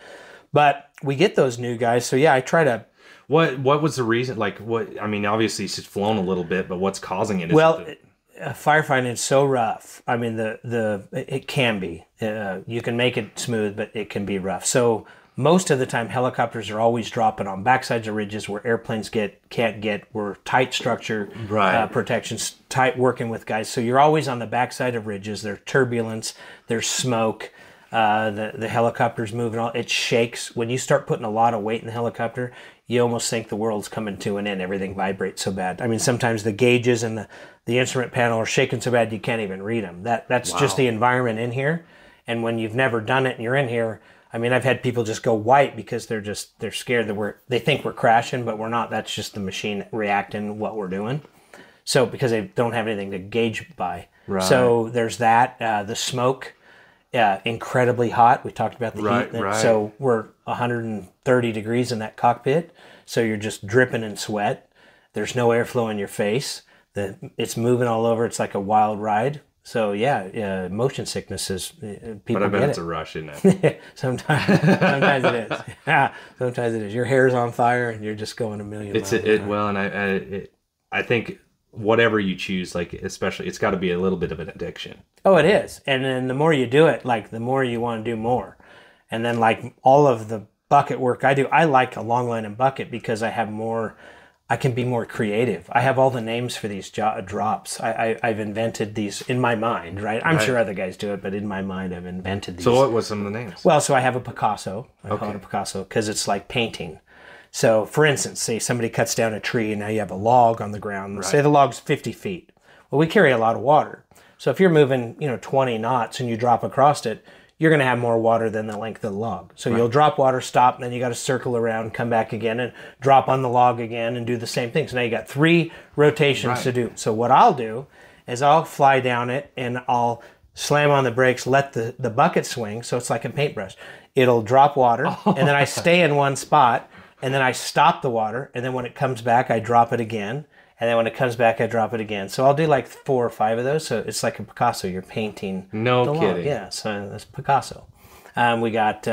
But we get those new guys, so yeah, I try to. What was the reason? Like, what? I mean, obviously she's flown a little bit, but what's causing it? Firefighting is so rough. I mean, it can be. You can make it smooth, but it can be rough. So most of the time, helicopters are always dropping on backsides of ridges where airplanes can't get. We're tight structure, protections, tight working with guys. So you're always on the backside of ridges. There's turbulence. There's smoke. The helicopter's moving. It shakes. When you start putting a lot of weight in the helicopter, you almost think the world's coming to an end. Everything vibrates so bad. I mean, sometimes the gauges and the instrument panel are shaking so bad you can't even read them. That's just the environment in here. And when you've never done it and you're in here, I mean, I've had people just go white because they're scared that they think we're crashing, but we're not. That's just the machine reacting what we're doing. So because they don't have anything to gauge by. Right. So there's that. The smoke. Yeah, incredibly hot. We talked about the heat. Right. So we're 130 degrees in that cockpit. So you're just dripping in sweat. There's no airflow in your face. It's moving all over. It's like a wild ride. So yeah, motion sickness is people. But I bet it's a rush, isn't it? Sometimes it is. Yeah, sometimes it is. Your hair's on fire and you're just going a million miles an hour. Well, and I think whatever you choose, like especially, it's got to be a little bit of an addiction. Oh, it is. And then the more you do it, like the more you want to do more. And then like all of the bucket work I do, I like a long line and bucket because I can be more creative. I have all the names for these drops. I've invented these in my mind, right? I'm sure other guys do it, but in my mind I've invented these. So what was some of the names? Well, so I have a Picasso. I call it a Picasso because it's like painting. So for instance, say somebody cuts down a tree and now you have a log on the ground. Right. Say the log's 50 feet. Well, we carry a lot of water. So if you're moving, 20 knots and you drop across it, you're going to have more water than the length of the log. So you'll drop water, stop, and then you got to circle around, come back again, and drop on the log again and do the same thing. So now you got 3 rotations to do. So what I'll do is I'll fly down it and I'll slam on the brakes, let the bucket swing. So it's like a paintbrush. It'll drop water, and then I stay in one spot, and then I stop the water, and then when it comes back, I drop it again. And then when it comes back, I drop it again. So I'll do like 4 or 5 of those. So it's like a Picasso. You're painting. No kidding. Log. Yeah, so that's Picasso. We got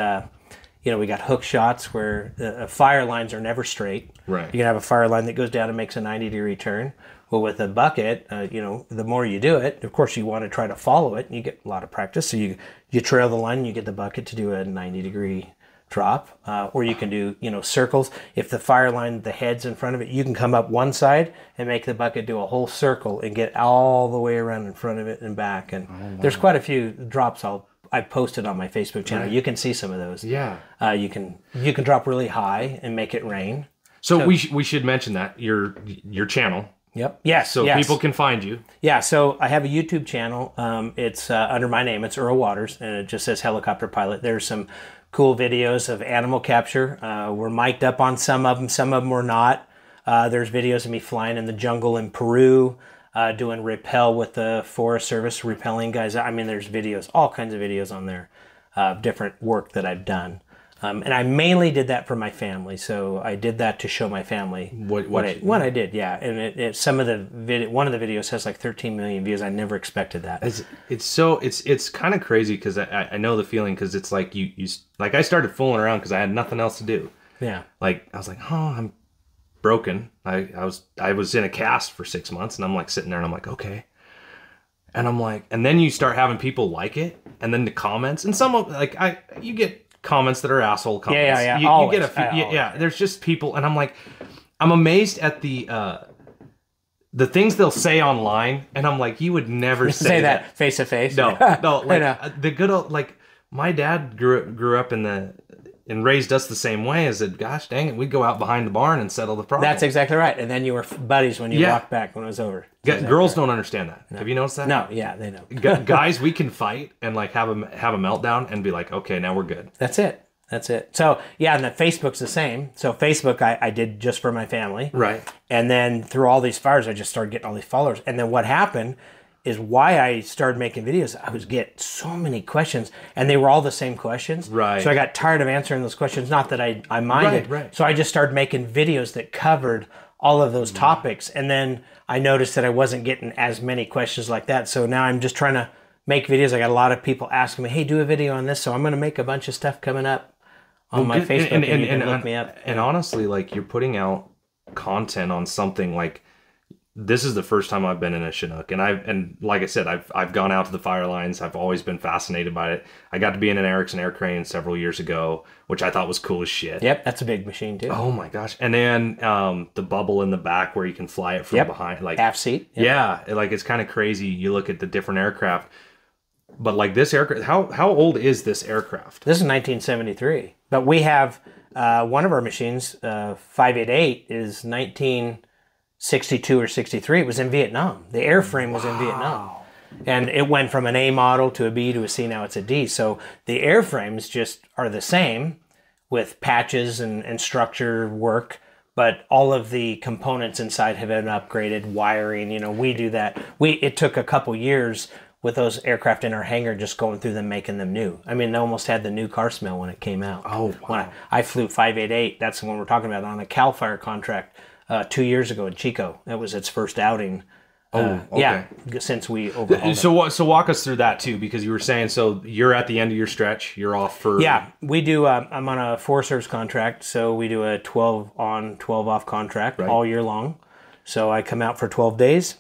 hook shots where fire lines are never straight. Right. You can have a fire line that goes down and makes a 90-degree turn. Well, with a bucket, the more you do it, of course, you want to try to follow it. And you get a lot of practice. So you trail the line and you get the bucket to do a 90-degree drop, or you can do circles. If the fire line, the head's in front of it, you can come up one side and make the bucket do a whole circle and get all the way around in front of it and back. And there's quite a few drops I've posted on my Facebook channel. Right. You can see some of those. Yeah. You can drop really high and make it rain. So we should mention that your channel. Yep. Yes. So people can find you. Yeah. So I have a YouTube channel. It's under my name. It's Earl Watters, and it just says helicopter pilot. There's some cool videos of animal capture. We're mic'd up on some of them. Some of them we're not. There's videos of me flying in the jungle in Peru, doing rappel with the Forest Service, repelling guys. I mean, there's videos, all kinds of videos on there, different work that I've done. And I mainly did that for my family. So I did that to show my family what I did. Yeah. And one of the videos has like 13 million views. I never expected that. It's kind of crazy because I know the feeling, because it's like you like I started fooling around because I had nothing else to do. Yeah. Like I was like, I'm broken. I was in a cast for 6 months, and I'm like sitting there and I'm like, okay. And I'm like, and then you start having people like it, and then the comments, and some of you get comments that are asshole comments. Yeah. You get a few, there's just people, and I'm like, I'm amazed at the things they'll say online, and I'm like, you would never say that face to face. No, like the good old, like my dad grew up and raised us the same way. I said, gosh dang it, we'd go out behind the barn and settle the problem. That's exactly right. And then you were buddies when you walked back when it was over. Girls don't understand that. No. Have you noticed that? No, yeah, they know. Guys, we can fight and like have a meltdown and be like, okay, now we're good. That's it. That's it. So yeah, and the Facebook's the same. So Facebook, I did just for my family. Right. And then through all these fires, I just started getting all these followers. And then what happened is why I started making videos. I was getting so many questions, and they were all the same questions. Right. So I got tired of answering those questions. Not that I minded. Right. So I just started making videos that covered all of those topics. And then I noticed that I wasn't getting as many questions like that. So now I'm just trying to make videos. I got a lot of people asking me, hey, do a video on this. So I'm going to make a bunch of stuff coming up on my Facebook, and you can look me up. And honestly, like, you're putting out content on something like, this is the first time I've been in a Chinook, and like I said, I've gone out to the fire lines. I've always been fascinated by it. I got to be in an Erickson air crane several years ago, which I thought was cool as shit. Yep, that's a big machine too. Oh my gosh! And then the bubble in the back where you can fly it from behind, like half seat. Yep. Yeah, like it's kind of crazy. You look at the different aircraft, but like this aircraft, how old is this aircraft? This is 1973, but we have one of our machines, 588, is 1962 or 63. It was in Vietnam. The airframe was in Vietnam. And it went from an A model to a B to a C. Now it's a D. So the airframes just are the same with patches and structure work, but all of the components inside have been upgraded. Wiring, we do that. It took a couple years with those aircraft in our hangar, just going through them, making them new. I mean, they almost had the new car smell when it came out. Oh, wow. When I flew 588, that's the one we're talking about, on a CAL FIRE contract 2 years ago in Chico. That was its first outing. Okay. Yeah, since we overhauled it. So walk us through that too, because you were saying, so you're at the end of your stretch, you're off for... Yeah, we do, I'm on a Forest Service contract, so we do a 12 on, 12 off contract all year long. So I come out for 12 days,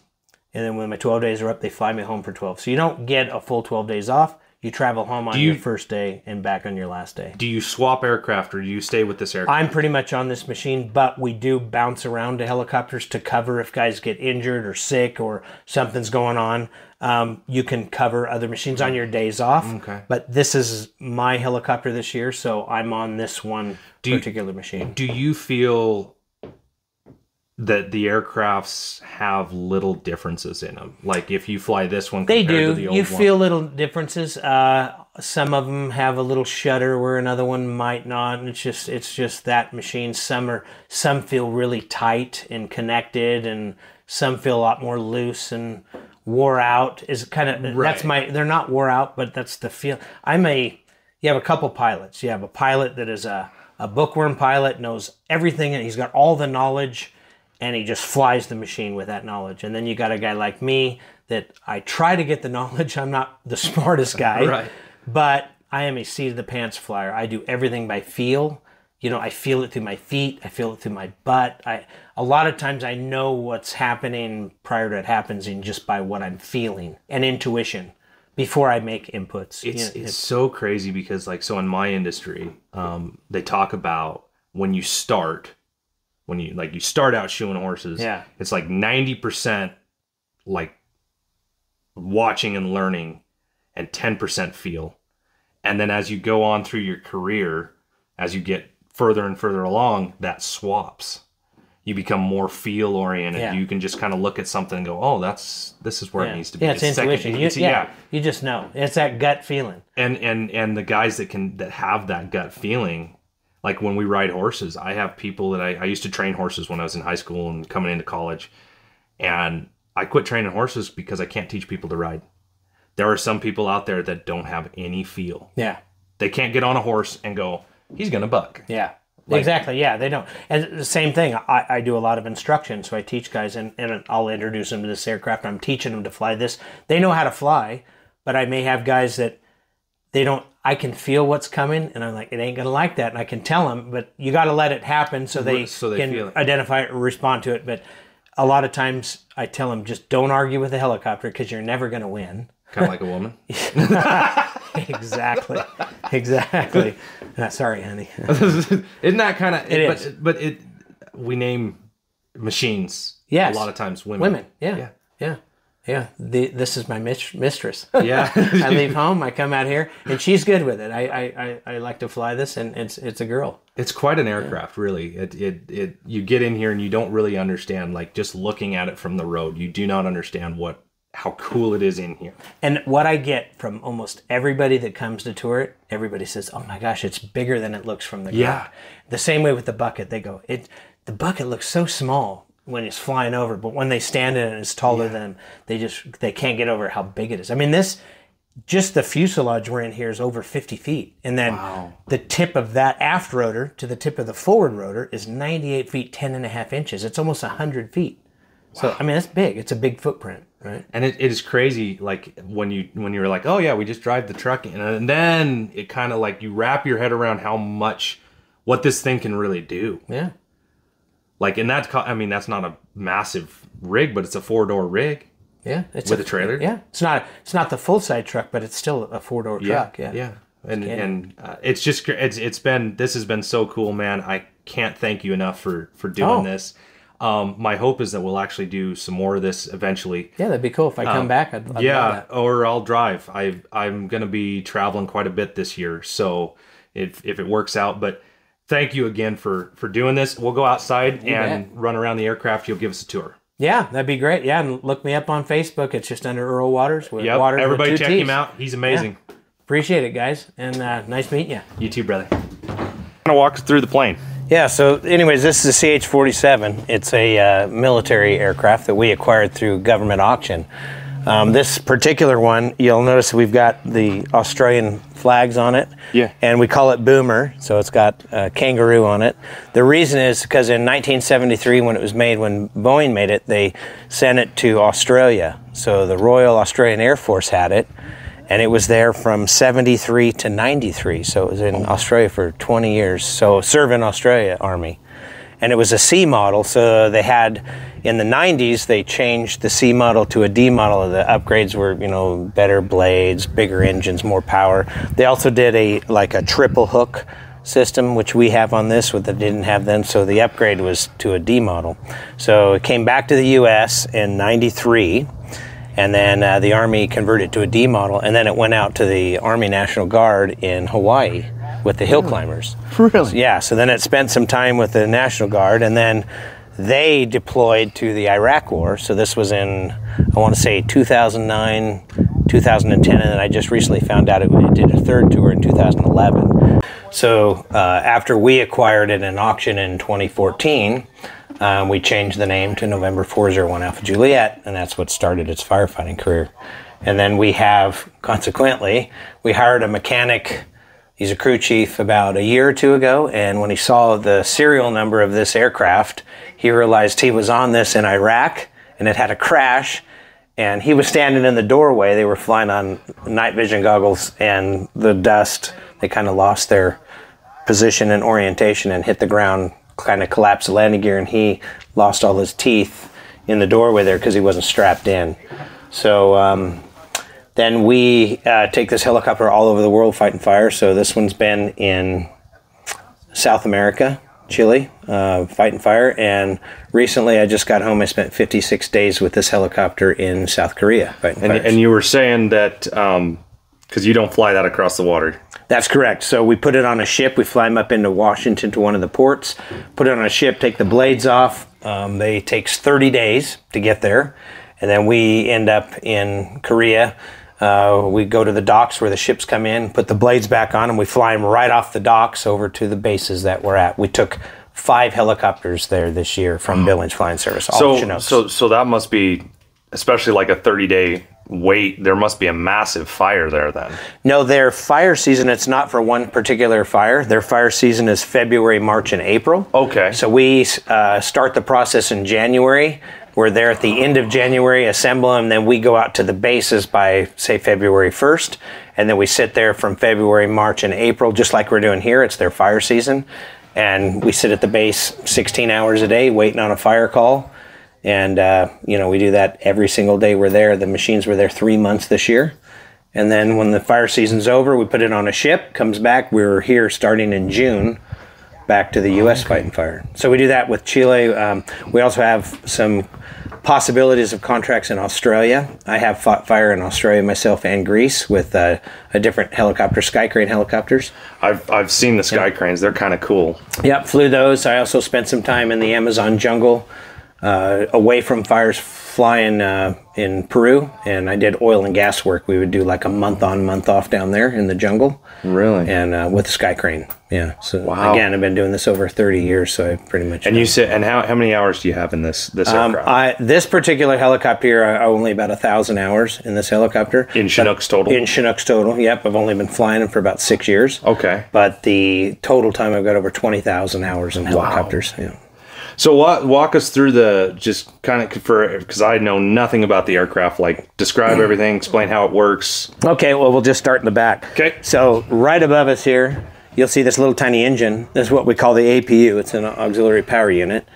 and then when my 12 days are up, they fly me home for 12. So you don't get a full 12 days off. You travel home on your first day and back on your last day. Do you swap aircraft, or do you stay with this aircraft? I'm pretty much on this machine, but we do bounce around to helicopters to cover if guys get injured or sick or something's going on. You can cover other machines on your days off. Okay. But this is my helicopter this year, so I'm on this one particular machine. Do you feel that the aircrafts have little differences in them? Like if you fly this one compared to the old one? You feel little differences. Some of them have a little shudder where another one might not. And it's just that machine. Some feel really tight and connected, and some feel a lot more loose and wore out. Is kind of that's they're not wore out, but that's the feel. You have a couple pilots. You have a pilot that is a bookworm pilot, knows everything, and he's got all the knowledge, and he just flies the machine with that knowledge. And then you got a guy like me that I try to get the knowledge. I'm not the smartest guy, but I am a seat of the pants flyer. I do everything by feel. I feel it through my feet. I feel it through my butt. A lot of times I know what's happening prior to it happens, just by what I'm feeling and intuition before I make inputs. It's so crazy because, like, so in my industry, they talk about when you start out shoeing horses, it's like 90% like watching and learning and 10% feel. And then as you go on through your career, as you get further and further along, that swaps. You become more feel oriented. Yeah. You can just kind of look at something and go, oh, this is where it needs to be. Yeah, it's intuition. You just know. It's that gut feeling. And the guys that have that gut feeling, like when we ride horses, I have people that I used to train horses when I was in high school and coming into college. And I quit training horses because I can't teach people to ride. There are some people out there that don't have any feel. Yeah. They can't get on a horse and go, he's going to buck. Yeah. Exactly. Yeah, they don't. And the same thing, I do a lot of instruction. So I teach guys, and I'll introduce them to this aircraft. I'm teaching them to fly this. They know how to fly, but I may have guys that they don't. I can feel what's coming, and I'm like, it ain't going to like that. And I can tell them, but you got to let it happen so they can identify it or respond to it. But a lot of times I tell them, just don't argue with a helicopter because you're never going to win. Kind of like a woman. Exactly. Sorry, honey. Isn't that kind of... It is. But we name machines a lot of times women. Yeah. This is my mistress. Yeah. I leave home, I come out here, and she's good with it. I like to fly this, and it's a girl. It's quite an aircraft, really. You get in here and you don't really understand, like just looking at it from the road, you do not understand what how cool it is in here. And what I get from almost everybody that comes to tour it, everybody says, "Oh my gosh, it's bigger than it looks from the ground." The same way with the bucket. They go, the bucket looks so small when it's flying over, but when they stand in it and it's taller than them, they can't get over how big it is. I mean, just the fuselage we're in here is over 50 feet. And then the tip of that aft rotor to the tip of the forward rotor is 98 feet, 10.5 inches. It's almost 100 feet. So, I mean, that's big. It's a big footprint, right? And it is crazy, like, when you were like, oh, yeah, we just drive the truck in. And then it kind of, like, you wrap your head around what this thing can really do. Yeah. Like, and that's not a massive rig, but it's a 4-door rig. Yeah. With a trailer. Yeah. It's not the full-size truck, but it's still a 4-door truck. Yeah. Yeah. And it's just, this has been so cool, man. I can't thank you enough for doing this. My hope is that we'll actually do some more of this eventually. Yeah, that'd be cool. If I come back, I'd love that. Or I'll drive. I'm going to be traveling quite a bit this year, so if it works out. But thank you again for doing this. We'll go outside and run around the aircraft. You'll give us a tour. Yeah, that'd be great. Yeah, and look me up on Facebook. It's just under Earl Watters. Waters everybody check him out. He's amazing. Yeah. Appreciate it, guys. And nice meeting you. You too, brother. I'm going to walk us through the plane. Yeah, so anyways, this is a CH-47. It's a military aircraft that we acquired through government auction. This particular one, you'll notice we've got the Australian flags on it. Yeah. And we call it Boomer, so it's got a kangaroo on it. The reason is because in 1973, when it was made, when Boeing made it, they sent it to Australia. So the Royal Australian Air Force had it. And it was there from 73 to 93. So it was in Australia for 20 years. So serving Australia Army. And it was a C model. So they had, in the 90s, they changed the C model to a D model. The upgrades were, better blades, bigger engines, more power. They also did a triple hook system, which we have on this, what they didn't have then. So the upgrade was to a D model. So it came back to the U.S. in 93. And then the Army converted to a D model, and then it went out to the Army National Guard in Hawaii with the hill climbers. Really? Yeah, so then it spent some time with the National Guard, and then they deployed to the Iraq War. So this was in, I want to say, 2009, 2010, and then I just recently found out it did a third tour in 2011. So after we acquired it in auction in 2014, we changed the name to November 401 Alpha Juliet, and that's what started its firefighting career. And then we hired a mechanic. He's a crew chief about a year or two ago, and when he saw the serial number of this aircraft, he realized he was on this in Iraq, and it had a crash, and he was standing in the doorway. They were flying on night vision goggles, and the dust, they kind of lost their position and orientation and hit the ground, kind of collapsed the landing gear, and he lost all his teeth in the doorway there because he wasn't strapped in. So then we take this helicopter all over the world fighting fire. So this one's been in South America, Chile, fighting fire, and recently I just got home. I spent 56 days with this helicopter in South Korea fighting fires. And you were saying that because you don't fly that across the water. That's correct. So we put it on a ship. We fly them up into Washington to one of the ports, put it on a ship, take the blades off. It takes 30 days to get there. And then we end up in Korea. We go to the docks where the ships come in, put the blades back on, and we fly them right off the docks over to the bases that we're at. We took 5 helicopters there this year from Billings Flying Service, all Chinooks. So that must be, especially like a 30-day wait, there must be a massive fire there then. No, their fire season, it's not for one particular fire. Their fire season is February, March, and April. Okay. So we start the process in January. We're there at the end of January, assemble them, then we go out to the bases by, say, February 1st, and then we sit there from February, March, and April, just like we're doing here. It's their fire season, and we sit at the base 16 hours a day waiting on a fire call. And, we do that every single day we're there. The machines were there 3 months this year. And then when the fire season's over, we put it on a ship, comes back. We were here starting in June, back to the U.S. fighting fire. So we do that with Chile. We also have some possibilities of contracts in Australia. I have fought fire in Australia myself and Greece with a different helicopter, Skycrane helicopters. I've seen the Skycranes. They're kind of cool. Yep, flew those. I also spent some time in the Amazon jungle, away from fires, flying in Peru, and I did oil and gas work. We would do like a month on, month off down there in the jungle. Really? And with a sky crane. Yeah. So wow. Again, I've been doing this over 30 years, so I pretty much. And you said, and how many hours do you have in this aircraft? This particular helicopter, I only about 1,000 hours in this helicopter. In Chinooks total? In Chinooks total, yep. I've only been flying them for about 6 years. Okay. But the total time, I've got over 20,000 hours in helicopters. Wow. Yeah. So walk us through just kind of, because I know nothing about the aircraft, like describe everything, explain how it works. Okay, well, we'll just start in the back. Okay. So right above us here, you'll see this little tiny engine. This is what we call the APU. It's an auxiliary power unit.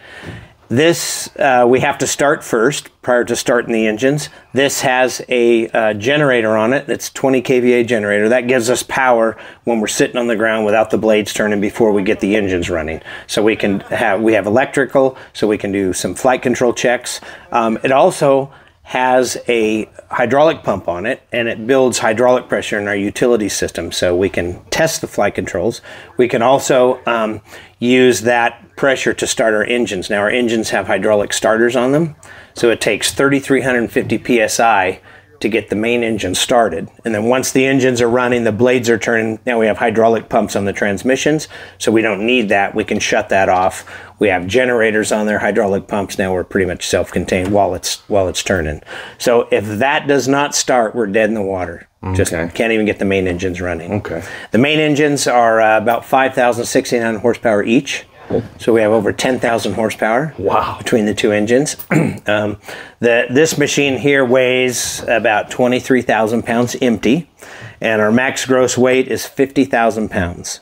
This, we have to start first prior to starting the engines. This has a generator on it. It's 20 kVA generator. That gives us power when we're sitting on the ground without the blades turning before we get the engines running. So we have electrical, so we can do some flight control checks. It also has a hydraulic pump on it, and it builds hydraulic pressure in our utility system, so we can test the flight controls. We can also use that pressure to start our engines. Now, our engines have hydraulic starters on them, so it takes 3,350 psi to get the main engine started. And then once the engines are running, the blades are turning, now we have hydraulic pumps on the transmissions, so we don't need that. We can shut that off. We have generators on their hydraulic pumps. Now we're pretty much self-contained while it's turning. So if that does not start, we're dead in the water. Okay. Just can't even get the main engines running. Okay. The main engines are about 5,069 horsepower each. So we have over 10,000 horsepower. Wow. Between the two engines. This machine here weighs about 23,000 pounds empty, and our max gross weight is 50,000 pounds.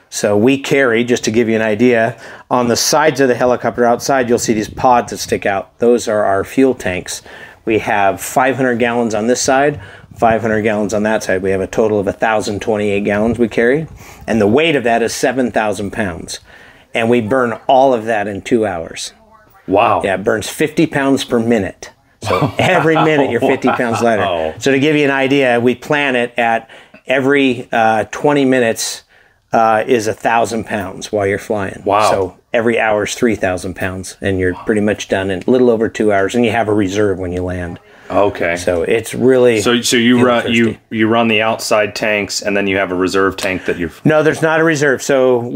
So we carry, just to give you an idea, on the sides of the helicopter outside, you'll see these pods that stick out. Those are our fuel tanks. We have 500 gallons on this side, 500 gallons on that side. We have a total of 1,028 gallons we carry, and the weight of that is 7,000 pounds. And we burn all of that in 2 hours. Wow. Yeah, it burns 50 pounds per minute. So every minute you're 50 pounds lighter. So to give you an idea, we plan it at every 20 minutes is 1,000 pounds while you're flying. Wow. So every hour is 3,000 pounds, and you're pretty much done in a little over 2 hours, and you have a reserve when you land. Okay. So it's really so you run the outside tanks, and then you have a reserve tank that you've. No, there's not a reserve. So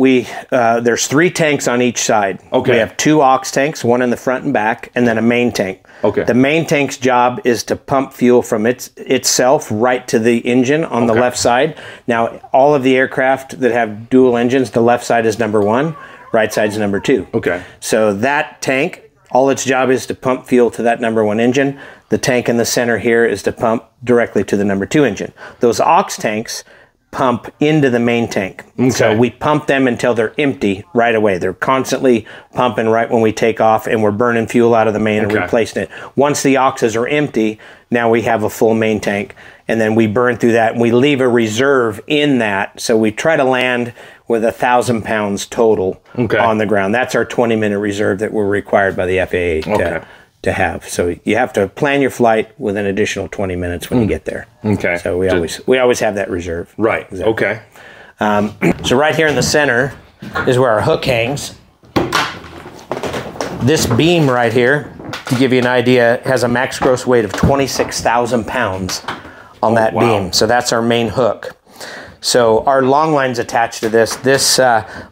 there's 3 tanks on each side. Okay. We have 2 aux tanks, one in the front and back, and then a main tank. Okay. The main tank's job is to pump fuel from itself right to the engine on the left side. Now, all of the aircraft that have dual engines, the left side is number 1, right side is number 2. Okay. So that tank, all its job is to pump fuel to that number 1 engine. The tank in the center here is to pump directly to the number 2 engine. Those aux tanks pump into the main tank. Okay. So we pump them until they're empty right away. They're constantly pumping right when we take off, and we're burning fuel out of the main and replacing it. Once the auxes are empty, now we have a full main tank, and then we burn through that, and we leave a reserve in that. So we try to land with 1,000 pounds total on the ground. That's our 20-minute reserve that we're required by the FAA to have. So you have to plan your flight with an additional 20 minutes when you get there. Okay. So we always have that reserve. Right. Exactly. Okay. So right here in the center is where our hook hangs. This beam right here, to give you an idea, has a max gross weight of 26,000 pounds on that beam. So that's our main hook. So our long line's attached to this. This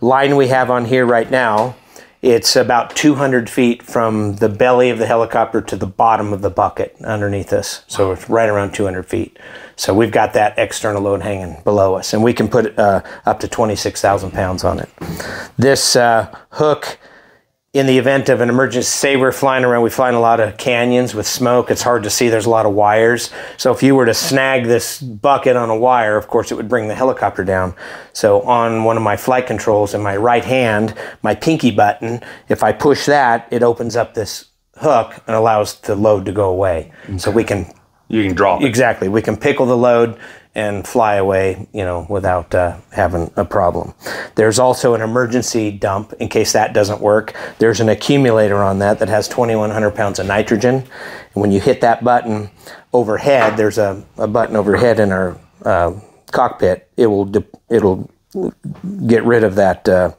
line we have on here right now, it's about 200 feet from the belly of the helicopter to the bottom of the bucket underneath us. So it's right around 200 feet. So we've got that external load hanging below us, and we can put up to 26,000 pounds on it. This hook, in the event of an emergency, say we're flying around, we fly in a lot of canyons with smoke, it's hard to see, there's a lot of wires. So if you were to snag this bucket on a wire, of course it would bring the helicopter down. So on one of my flight controls in my right hand, my pinky button, if I push that, it opens up this hook and allows the load to go away. So we can... You can drop it. Exactly. We can pickle the load and fly away, without having a problem. There's also an emergency dump in case that doesn't work. There's an accumulator on that has 2,100 pounds of nitrogen. And when you hit that button overhead, there's a button overhead in our cockpit. It'll get rid of that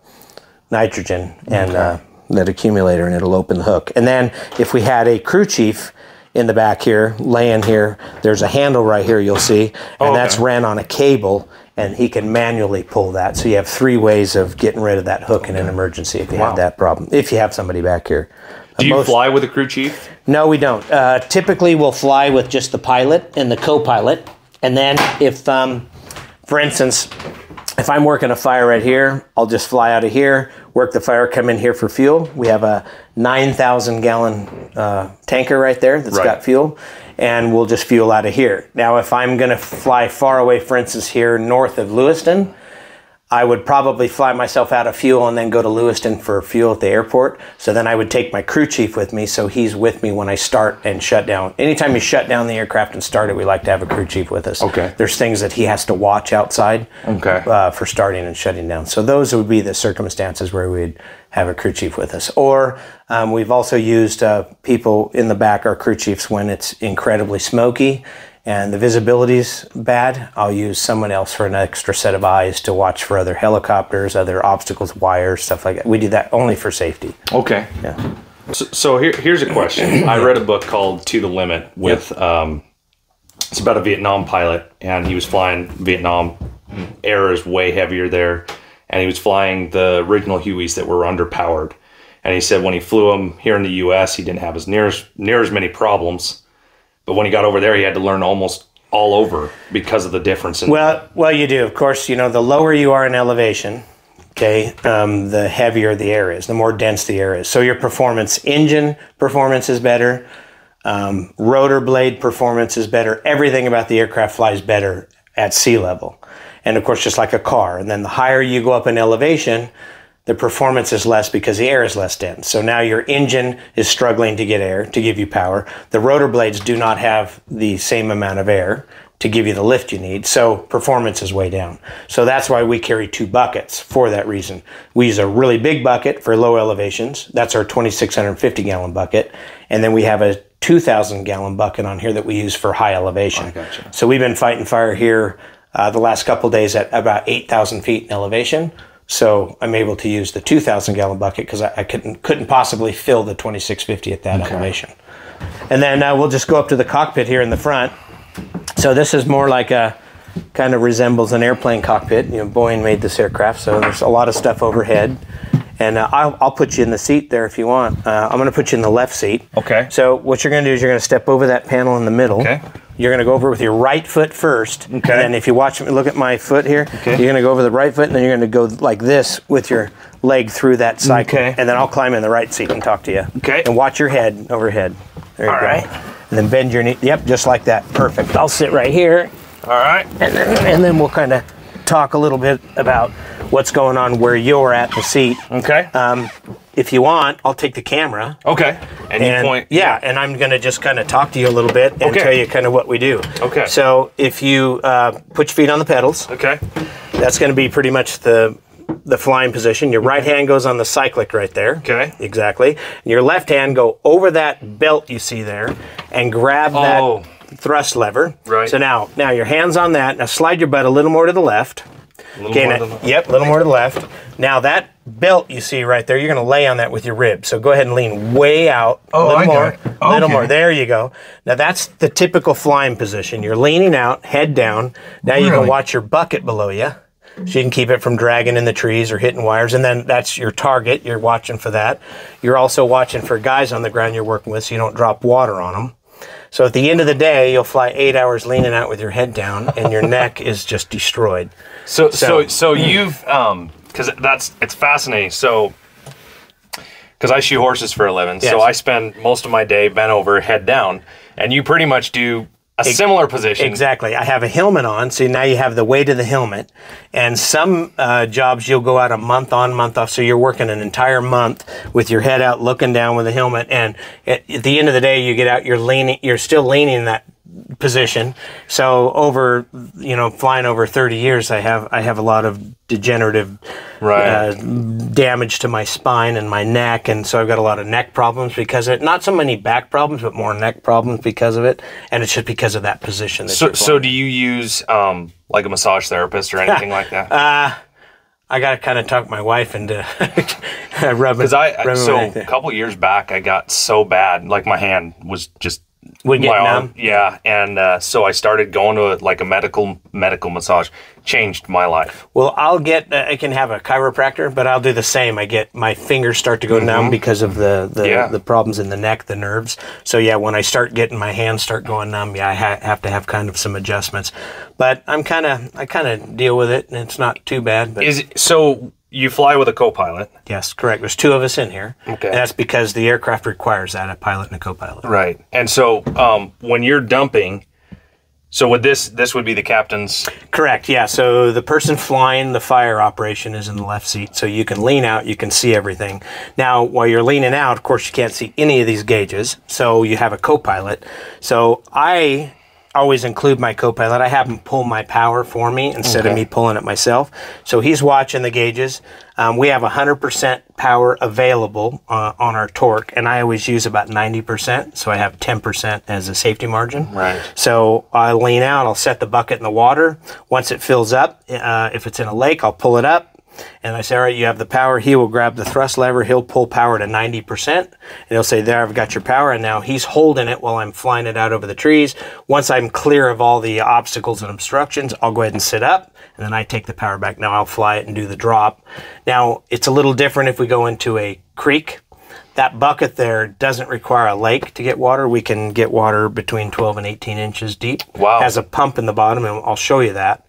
nitrogen and that accumulator, and it'll open the hook. And then if we had a crew chief in the back here, laying here. There's a handle right here you'll see, and that's ran on a cable, and he can manually pull that. So you have 3 ways of getting rid of that hook in an emergency if you have that problem, if you have somebody back here. Do you fly with a crew chief? No, we don't. Typically, we'll fly with just the pilot and the co-pilot. And then if, for instance, if I'm working a fire right here, I'll just fly out of here, work the fire, come in here for fuel. We have a 9,000 gallon tanker right there that's got fuel, and we'll just fuel out of here. Now, if I'm going to fly far away, for instance, here north of Lewiston, I would probably fly myself out of fuel and then go to Lewiston for fuel at the airport. So then I would take my crew chief with me, so he's with me when I start and shut down. Anytime you shut down the aircraft and start it, we like to have a crew chief with us. Okay. There's things that he has to watch outside for starting and shutting down. So those would be the circumstances where we'd have a crew chief with us. Or we've also used people in the back, our crew chiefs, when it's incredibly smoky and the visibility's bad. I'll use someone else for an extra set of eyes to watch for other helicopters, other obstacles, wires, stuff like that. We do that only for safety. Okay. Yeah. So here's a question. I read a book called To the Limit with, it's about a Vietnam pilot, and he was flying Vietnam. Air is way heavier there, and he was flying the original Hueys that were underpowered. And he said when he flew them here in the U.S., he didn't have as near as many problems. But when he got over there, he had to learn almost all over because of the difference. Well, you do. Of course, the lower you are in elevation, the heavier the air is, the more dense the air is. So your engine performance is better, rotor blade performance is better. Everything about the aircraft flies better at sea level. And of course, just like a car. And then the higher you go up in elevation, the performance is less because the air is less dense. So now your engine is struggling to get air to give you power. The rotor blades do not have the same amount of air to give you the lift you need. So performance is way down. So that's why we carry 2 buckets for that reason. We use a really big bucket for low elevations. That's our 2,650 gallon bucket. And then we have a 2,000 gallon bucket on here that we use for high elevation. Gotcha. So we've been fighting fire here the last couple of days at about 8,000 feet in elevation. So I'm able to use the 2,000 gallon bucket because I couldn't possibly fill the 2,650 at that elevation. And then we'll just go up to the cockpit here in the front. So this is more like kind of resembles an airplane cockpit. Boeing made this aircraft, so there's a lot of stuff overhead. And I'll put you in the seat there if you want. I'm going to put you in the left seat. Okay. So what you're going to do is you're going to step over that panel in the middle. Okay. You're going to go over with your right foot first. Okay. And then if you look at my foot here, you're going to go over the right foot, and then you're going to go like this with your leg through that cycle. Okay. And then I'll climb in the right seat and talk to you. Okay. And watch your head overhead. There you go. All right. And then bend your knee. Yep, just like that. Perfect. I'll sit right here. All right. And then we'll kind of talk a little bit about what's going on where you're at the seat. Okay. If you want, I'll take the camera. Okay. And you point. Yeah, and I'm going to just kind of talk to you a little bit and tell you kind of what we do. Okay. So if you put your feet on the pedals. Okay. That's going to be pretty much the flying position. Your right hand goes on the cyclic right there. Okay. Exactly. And your left hand go over that belt you see there and grab that thrust lever. Right. So now your hand's on that. Now slide your butt a little more to the left. Yep, a little more to the left. Now that belt you see right there, you're going to lay on that with your ribs. So go ahead and lean way out. A little more. There you go. Now that's the typical flying position. You're leaning out, head down. Now you can watch your bucket below you. So you can keep it from dragging in the trees or hitting wires. And then that's your target. You're watching for that. You're also watching for guys on the ground you're working with so you don't drop water on them. So at the end of the day, you'll fly 8 hours leaning out with your head down, and your neck is just destroyed. So you've because it's fascinating. So because I shoe horses for a living, so I spend most of my day bent over, head down, and you pretty much do a similar position. Exactly. I have a helmet on, so now you have the weight of the helmet. And some jobs you'll go out a month on, month off, so you're working an entire month with your head out, looking down with a helmet. And at the end of the day, you get out, you're still leaning in that position. So over, flying over 30 years, I have a lot of degenerative damage to my spine and my neck, and so I've got a lot of neck problems because of it. Not so many back problems, but more neck problems because of it, and it's just because of that position. So do you use like a massage therapist or anything like that? I got to kind of talk my wife into rubbing. Because a couple years back, I got so bad, like my hand was just Would get numb? Yeah, and so I started going to like a medical massage. Changed my life. Well, I can have a chiropractor, but I'll do the same. My fingers start to go numb because of the problems in the neck, the nerves. So yeah, when I start getting my hands start going numb, I have to have kind of some adjustments. But I kind of deal with it, and it's not too bad. But so you fly with a co-pilot? Yes, correct. There's 2 of us in here. Okay. And that's because the aircraft requires that, a pilot and a co-pilot. Right. And so when you're dumping, so would this would be the captain's? Correct, yeah. So the person flying the fire operation is in the left seat. So you can lean out, you can see everything. Now, while you're leaning out, of course, you can't see any of these gauges. So you have a co-pilot. So I always include my co-pilot. I have him pull my power for me instead of me pulling it myself. So he's watching the gauges. We have 100% power available on our torque, and I always use about 90%, so I have 10% as a safety margin. Right. So I lean out, I'll set the bucket in the water. Once it fills up, if it's in a lake, I'll pull it up. And I say, all right, you have the power. He will grab the thrust lever. He'll pull power to 90%. And he'll say, there, I've got your power. And now he's holding it while I'm flying it out over the trees. Once I'm clear of all the obstacles and obstructions, I'll go ahead and sit up. And then I take the power back. Now I'll fly it and do the drop. Now, it's a little different if we go into a creek. That bucket there doesn't require a lake to get water. We can get water between 12 and 18 inches deep. Wow. It has a pump in the bottom, and I'll show you that.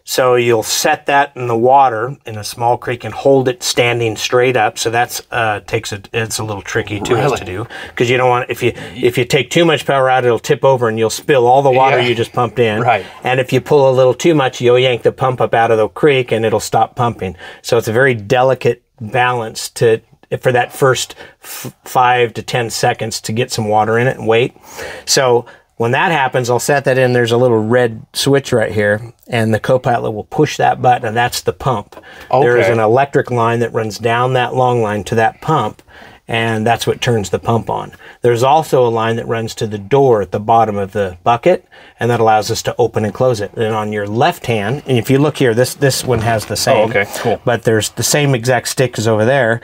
So you'll set that in the water in a small creek and hold it standing straight up. So that's it's a little tricky to do, because you don't want, if you take too much power out, it'll tip over and you'll spill all the water you just pumped in. Right. And if you pull a little too much, you'll yank the pump up out of the creek and it'll stop pumping. So it's a very delicate balance for that first 5 to 10 seconds to get some water in it and wait. So when that happens, I'll set that in. There's a little red switch right here, and the co-pilot will push that button, and that's the pump. Okay. There is an electric line that runs down that long line to that pump, and that's what turns the pump on. There's also a line that runs to the door at the bottom of the bucket, and that allows us to open and close it. And on your left hand, and if you look here, this one has the same. Oh, okay, cool. But there's the same exact stick as over there.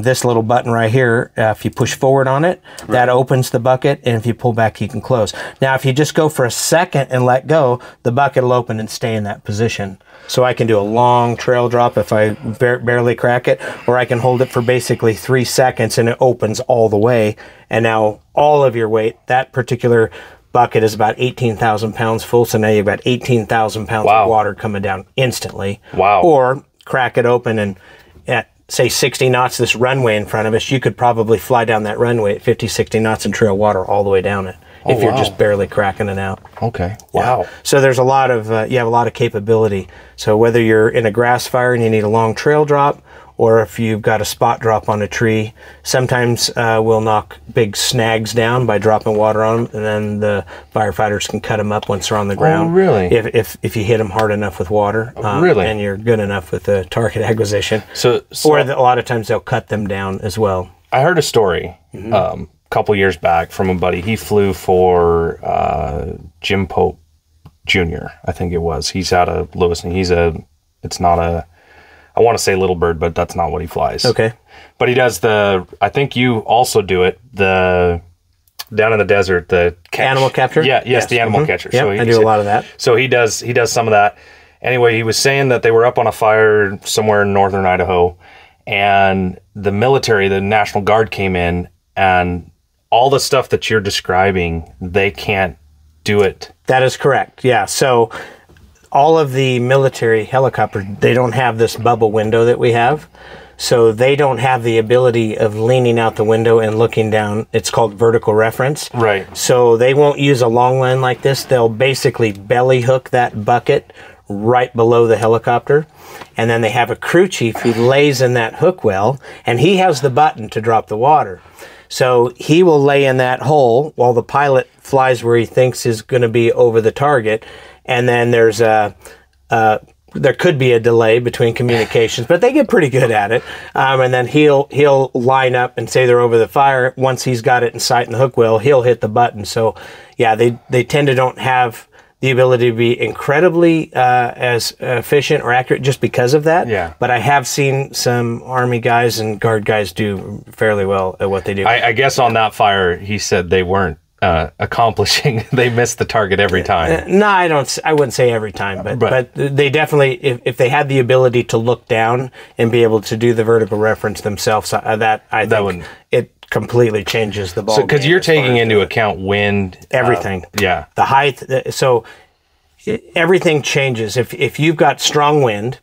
This little button right here, if you push forward on it, that opens the bucket, and if you pull back, you can close. Now, if you just go for a second and let go, the bucket will open and stay in that position. So I can do a long trail drop if I barely crack it, or I can hold it for basically 3 seconds and it opens all the way. And now all of your weight, that particular bucket is about 18,000 pounds full. So now you've got 18,000 pounds of water coming down instantly. Wow. Or crack it open and at, say, 60 knots, this runway in front of us, you could probably fly down that runway at 50, 60 knots and trail water all the way down it. If you're just barely cracking it out. Okay. Wow. Yeah. So there's a lot of, you have a lot of capability. So whether you're in a grass fire and you need a long trail drop, or if you've got a spot drop on a tree, sometimes we'll knock big snags down by dropping water on them, and then the firefighters can cut them up once they're on the ground. Oh, really? If you hit them hard enough with water. Really? And you're good enough with the target acquisition. Or a lot of times they'll cut them down as well. I heard a story. Couple years back from a buddy. He flew for Jim Pope Jr., I think it was. He's out of Lewis, and I want to say Little Bird, but that's not what he flies. Okay. But he does I think you also do it, down in the desert, the animal capture? Yes, the animal catcher. Yeah, I do a lot of that. So he does some of that. Anyway, he was saying that they were up on a fire somewhere in northern Idaho, and the military, the National Guard, came in, and all the stuff that you're describing, they can't do it. That is correct. Yeah. So all of the military helicopters, they don't have this bubble window that we have. So they don't have the ability of leaning out the window and looking down. It's called vertical reference. Right. So they won't use a long line like this. They'll basically belly hook that bucket right below the helicopter. And then they have a crew chief who lays in that hook well, and he has the button to drop the water. So he will lay in that hole while the pilot flies where he thinks is going to be over the target. And then there's there could be a delay between communications, but they get pretty good at it. And then he'll line up and say they're over the fire. Once he's got it in sight in the hook well, he'll hit the button. So yeah, they tend to don't have the ability to be incredibly as efficient or accurate just because of that. Yeah. But I have seen some Army guys and Guard guys do fairly well at what they do. I guess on that fire, he said they weren't accomplishing. They miss the target every time. No, I wouldn't say every time, but they definitely, if they had the ability to look down and be able to do the vertical reference themselves, I think it completely changes the ball. So, because you're taking into account wind, everything, yeah, the height. So everything changes. If you've got strong wind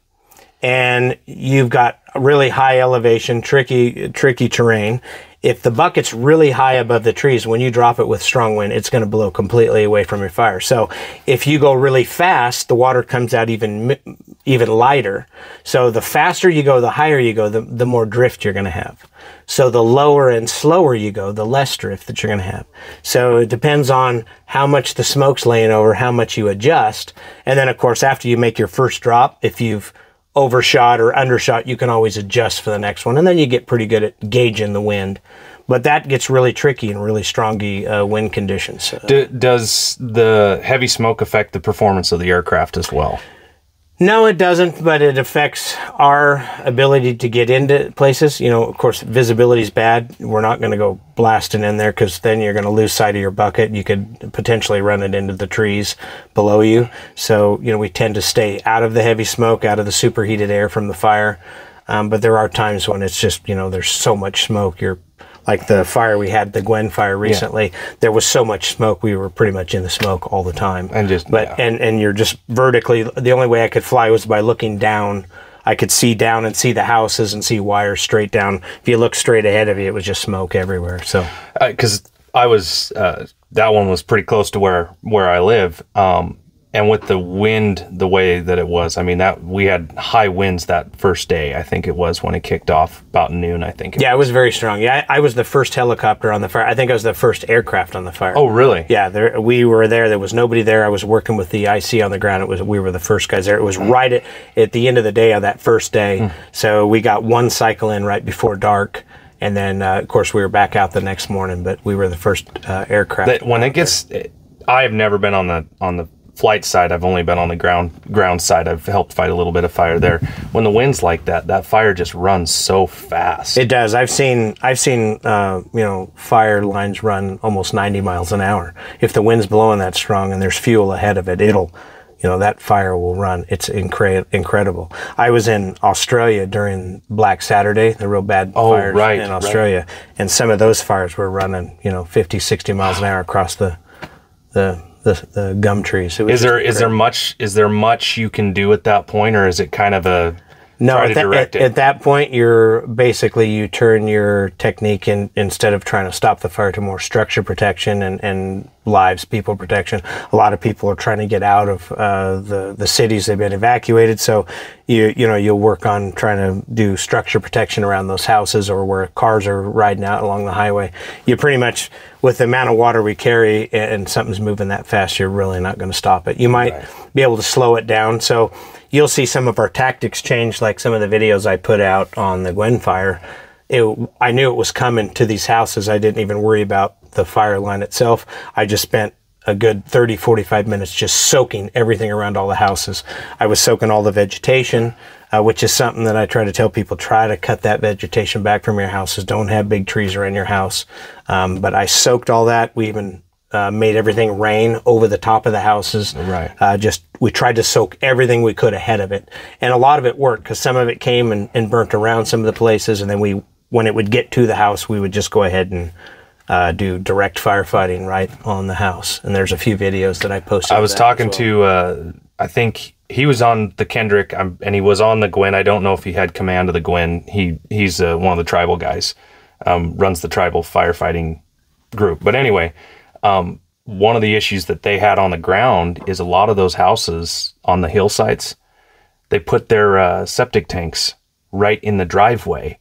and you've got really high elevation, tricky terrain. If the bucket's really high above the trees, when you drop it with strong wind, it's going to blow completely away from your fire. So if you go really fast, the water comes out even lighter. So the faster you go, the higher you go, the more drift you're going to have. So the lower and slower you go, the less drift that you're going to have. So it depends on how much the smoke's laying over, how much you adjust. And then, of course, after you make your first drop, if you've overshot or undershot, you can always adjust for the next one. And then you get pretty good at gauging the wind. But that gets really tricky in really strongy wind conditions. Does the heavy smoke affect the performance of the aircraft as well? No, it doesn't, but it affects our ability to get into places. You know, of course, visibility is bad. We're not going to go blasting in there because then you're going to lose sight of your bucket. You could potentially run it into the trees below you. So, you know, we tend to stay out of the heavy smoke, out of the superheated air from the fire. But there are times when it's just, you know, there's so much smoke. Like the fire we had, the Gwen fire recently, there was so much smoke, we were pretty much in the smoke all the time. And you're just vertically, the only way I could fly was by looking down. I could see down and see the houses and see wires straight down. If you look straight ahead of you, it was just smoke everywhere. So, because I was, that one was pretty close to where I live. And with the wind the way that it was, I mean, that we had high winds that first day, I think it was, when it kicked off about noon, I think. It was very strong. Yeah, I was the first helicopter on the fire. I think I was the first aircraft on the fire. Oh, really? Yeah, we were there. There was nobody there. I was working with the IC on the ground. We were the first guys there. It was right at the end of the day of that first day. So we got one cycle in right before dark. And then, of course, we were back out the next morning, but we were the first aircraft. When it gets, I have never been on the flight side. I've only been on the ground side. I've helped fight a little bit of fire there. When the wind's like that fire just runs so fast. It does. I've seen fire lines run almost 90 miles an hour. If the wind's blowing that strong and there's fuel ahead of it, that fire will run. It's incredible. I was in Australia during Black Saturday, the real bad fires in Australia, and some of those fires were running, 50, 60 miles an hour across the gum trees. Is there much you can do at that point, or is it kind of a at that point you turn your technique instead of trying to stop the fire to more structure protection and lives, people protection. A lot of people are trying to get out of the cities they've been evacuated, so you'll work on trying to do structure protection around those houses or where cars are riding out along the highway. You pretty much, with the amount of water we carry and something's moving that fast, you're really not going to stop it. You might be able to slow it down. So you'll see some of our tactics change, like some of the videos I put out on the Gwen fire. I knew it was coming to these houses. I didn't even worry about the fire line itself. I just spent a good 30, 45 minutes just soaking everything around all the houses. I was soaking all the vegetation, which is something that I try to tell people, try to cut that vegetation back from your houses. Don't have big trees around your house. But I soaked all that. We even made everything rain over the top of the houses. We tried to soak everything we could ahead of it. And a lot of it worked, because some of it came and burnt around some of the places. And then when it would get to the house, we would just go ahead and do direct firefighting right on the house. And there's a few videos that I posted. I was talking to, I think he was on the Kendrick, and he was on the Gwen. I don't know if he had command of the Gwen. He's one of the tribal guys, runs the tribal firefighting group. But anyway, one of the issues that they had on the ground is a lot of those houses on the hillsides, they put their septic tanks right in the driveway,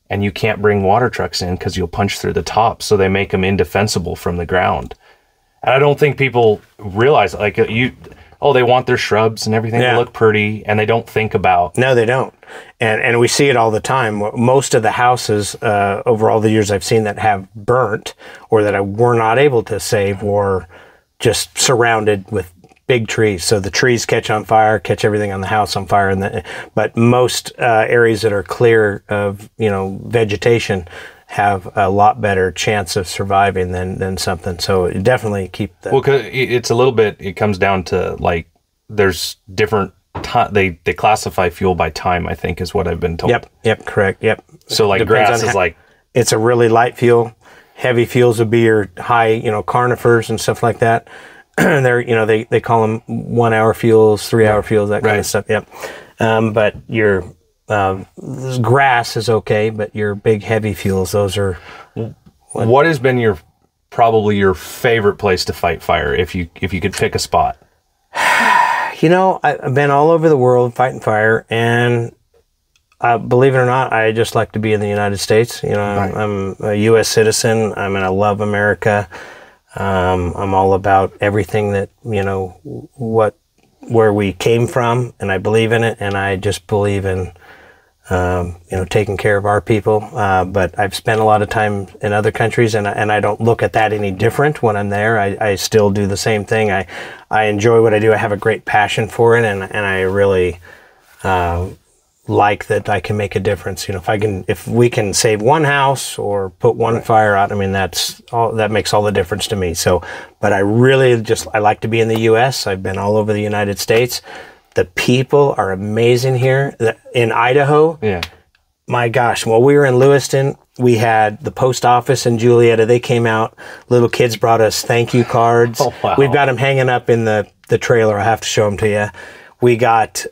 and you can't bring water trucks in because you'll punch through the top. So they make them indefensible from the ground. And I don't think people realize, they want their shrubs and everything to look pretty, and they don't think about. No, they don't. And we see it all the time. Most of the houses over all the years I've seen that have burnt or that I were not able to save were just surrounded with big trees. So the trees catch on fire, catch everything on the house on fire. But most areas that are clear of vegetation have a lot better chance of surviving than something. So definitely keep that. Well, 'cause it's a little bit, it comes down to like, there's different, they classify fuel by time, I think is what I've been told. Yep, correct, yep. So like grass is like. It's a really light fuel. Heavy fuels would be your high, carnifers and stuff like that. They're, they call them 1 hour fuels, 3 hour fuels, that kind of stuff. Yep. But your grass is okay, but your big heavy fuels, those are. What has been probably your favorite place to fight fire, if you could pick a spot? I've been all over the world fighting fire, and believe it or not, I just like to be in the United States. I'm a U.S. citizen. I love America. I'm all about everything that, where we came from, and I believe in it, and I just believe in, taking care of our people. But I've spent a lot of time in other countries, and I don't look at that any different when I'm there. I still do the same thing. I enjoy what I do. I have a great passion for it, and I really like that I can make a difference. If we can save one house or put one fire out, that's all, that makes all the difference to me. So, but I like to be in the U.S. I've been all over the United States. The people are amazing here. In Idaho, my gosh, while we were in Lewiston, we had the post office in Julietta. They came out, little kids brought us thank you cards. Oh, wow. We've got them hanging up in the trailer. I have to show them to you. We got,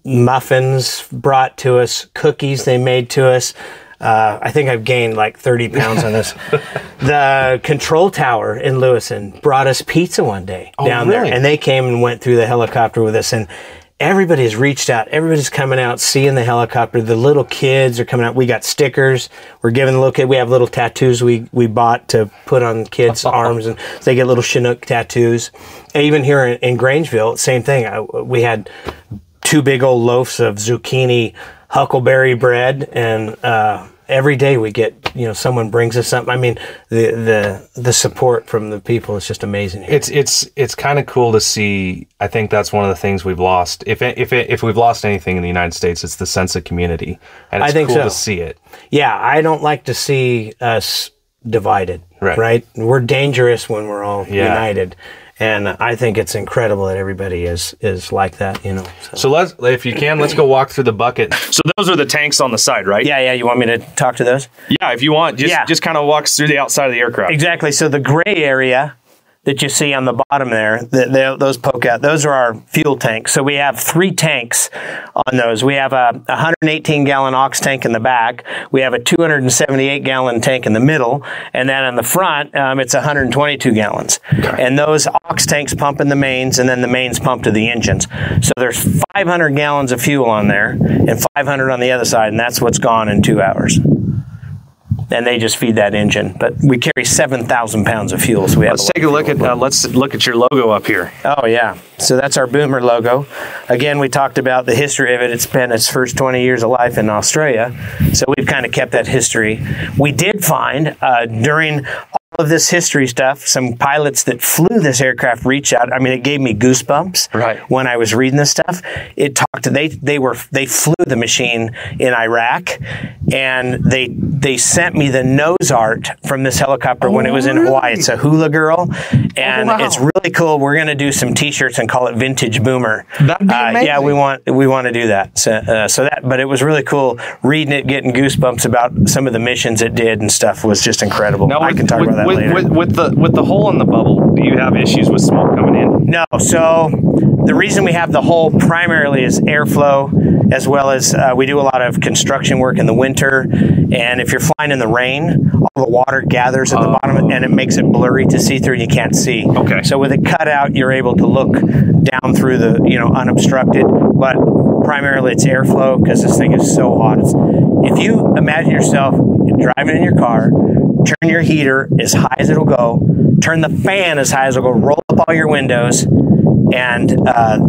muffins brought to us, cookies they made to us. I think I've gained like 30 pounds on this. The control tower in Lewiston brought us pizza one day down there, and they came and went through the helicopter with us, and everybody's reached out. Everybody's coming out, seeing the helicopter. The little kids are coming out. We got stickers. We're giving the little kid, we have little tattoos we bought to put on kids' arms, and they get little Chinook tattoos. And even here in Grangeville, same thing. We had 2 big old loaves of zucchini huckleberry bread, and every day we get, someone brings us something. The support from the people is just amazing here. It's kind of cool to see. I think that's one of the things we've lost. If we've lost anything in the United States, it's the sense of community, and it's cool to see it. Yeah, I don't like to see us divided. Right? We're dangerous when we're all united. And I think it's incredible that everybody is like that, So if you can, let's go walk through the bucket. So those are the tanks on the side, right? Yeah. You want me to talk to those? Yeah, if you want. Just kind of walk us through the outside of the aircraft. Exactly. So the gray area that you see on the bottom there, those poke out, those are our fuel tanks. So we have 3 tanks on those. We have a 118-gallon ox tank in the back. We have a 278-gallon tank in the middle. And then on the front, it's 122 gallons. Okay. And those ox tanks pump in the mains, and then the mains pump to the engines. So there's 500 gallons of fuel on there and 500 on the other side, and that's what's gone in 2 hours. And they just feed that engine. But we carry 7,000 pounds of fuel. So let's take a look at let's look at your logo up here. Oh yeah, so that's our Boomer logo. Again, we talked about the history of it. It's been its first 20 years of life in Australia, so we've kind of kept that history. We did find during of this history stuff, some pilots that flew this aircraft reached out. It gave me goosebumps when I was reading this stuff. It talked to they flew the machine in Iraq, and they sent me the nose art from this helicopter when it was in Hawaii. It's a hula girl, and it's really cool. We're going to do some T-shirts and call it Vintage Boomer. That'd be amazing. Yeah, we want to do that. But it was really cool reading it, getting goosebumps about some of the missions it did and stuff. Was just incredible. Now, I can talk about that later. With the hole in the bubble, do you have issues with smoke coming in? No. So the reason we have the hole primarily is airflow, as well as we do a lot of construction work in the winter. And if you're flying in the rain, all the water gathers at the bottom, and it makes it blurry to see through, and you can't see. Okay. So with it cut out, you're able to look down through the, unobstructed. But primarily it's airflow, because this thing is so hot. If you imagine yourself driving in your car, turn your heater as high as it'll go, turn the fan as high as it'll go, roll up all your windows, and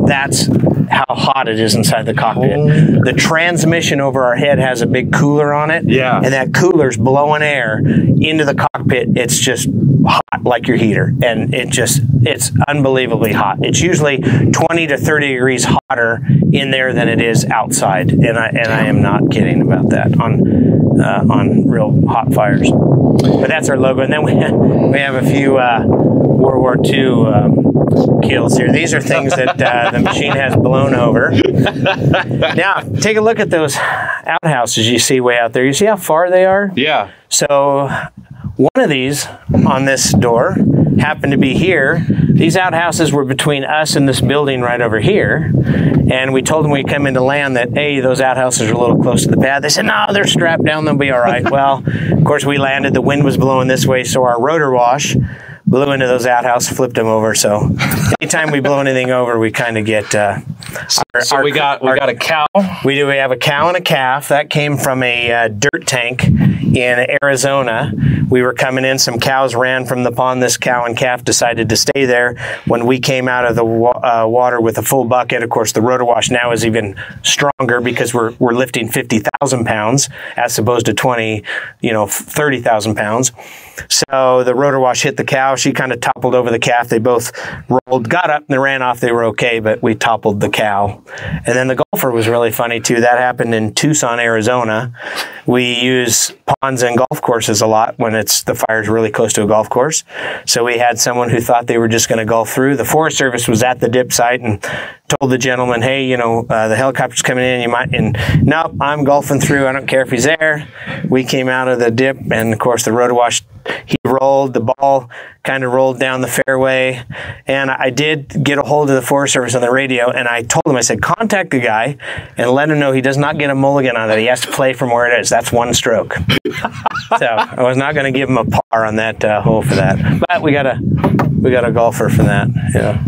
that's how hot it is inside the cockpit. The transmission over our head has a big cooler on it. Yeah. And that cooler's blowing air into the cockpit. It's just hot like your heater. And it's unbelievably hot. It's usually 20 to 30 degrees hotter in there than it is outside. And I am not kidding about that on real hot fires. But that's our logo. And then we have a few World War II kills here. These are things that the machine has blown over. Now, take a look at those outhouses you see way out there. You see how far they are? Yeah. So one of these on this door happened to be here. These outhouses were between us and this building right over here. And we told them when we come into land that, hey, those outhouses are a little close to the pad. They said, no, they're strapped down. They'll be all right. Well, of course, we landed. The wind was blowing this way, so our rotor wash blew into those outhouses, flipped them over. So anytime we blow anything over, we kind of get... we got a cow. We do. We have a cow and a calf. That came from a dirt tank in Arizona. We were coming in. Some cows ran from the pond. This cow and calf decided to stay there. When we came out of the water with a full bucket, of course, the rotor wash now is even stronger because we're lifting 50,000 pounds as opposed to 30,000 pounds. So the rotor wash hit the cow. She kind of toppled over the calf. They both rolled, got up, and they ran off. They were okay, but we toppled the cow. And then the golfer was really funny, too. That happened in Tucson, Arizona. We use ponds and golf courses a lot when the fire's really close to a golf course. So we had someone who thought they were just going to golf through. The Forest Service was at the dip site and told the gentleman, hey, the helicopter's coming in. Nope, I'm golfing through. I don't care if he's there. We came out of the dip, and, of course, the rotor wash, he rolled. The ball kind of rolled down the fairway. And I did get a hold of the Forest Service on the radio, and I told him, I said, contact the guy and let him know he does not get a mulligan on that. He has to play from where it is. That's one stroke. So I was not going to give him a par on that hole for that. But we got a golfer for that. Yeah.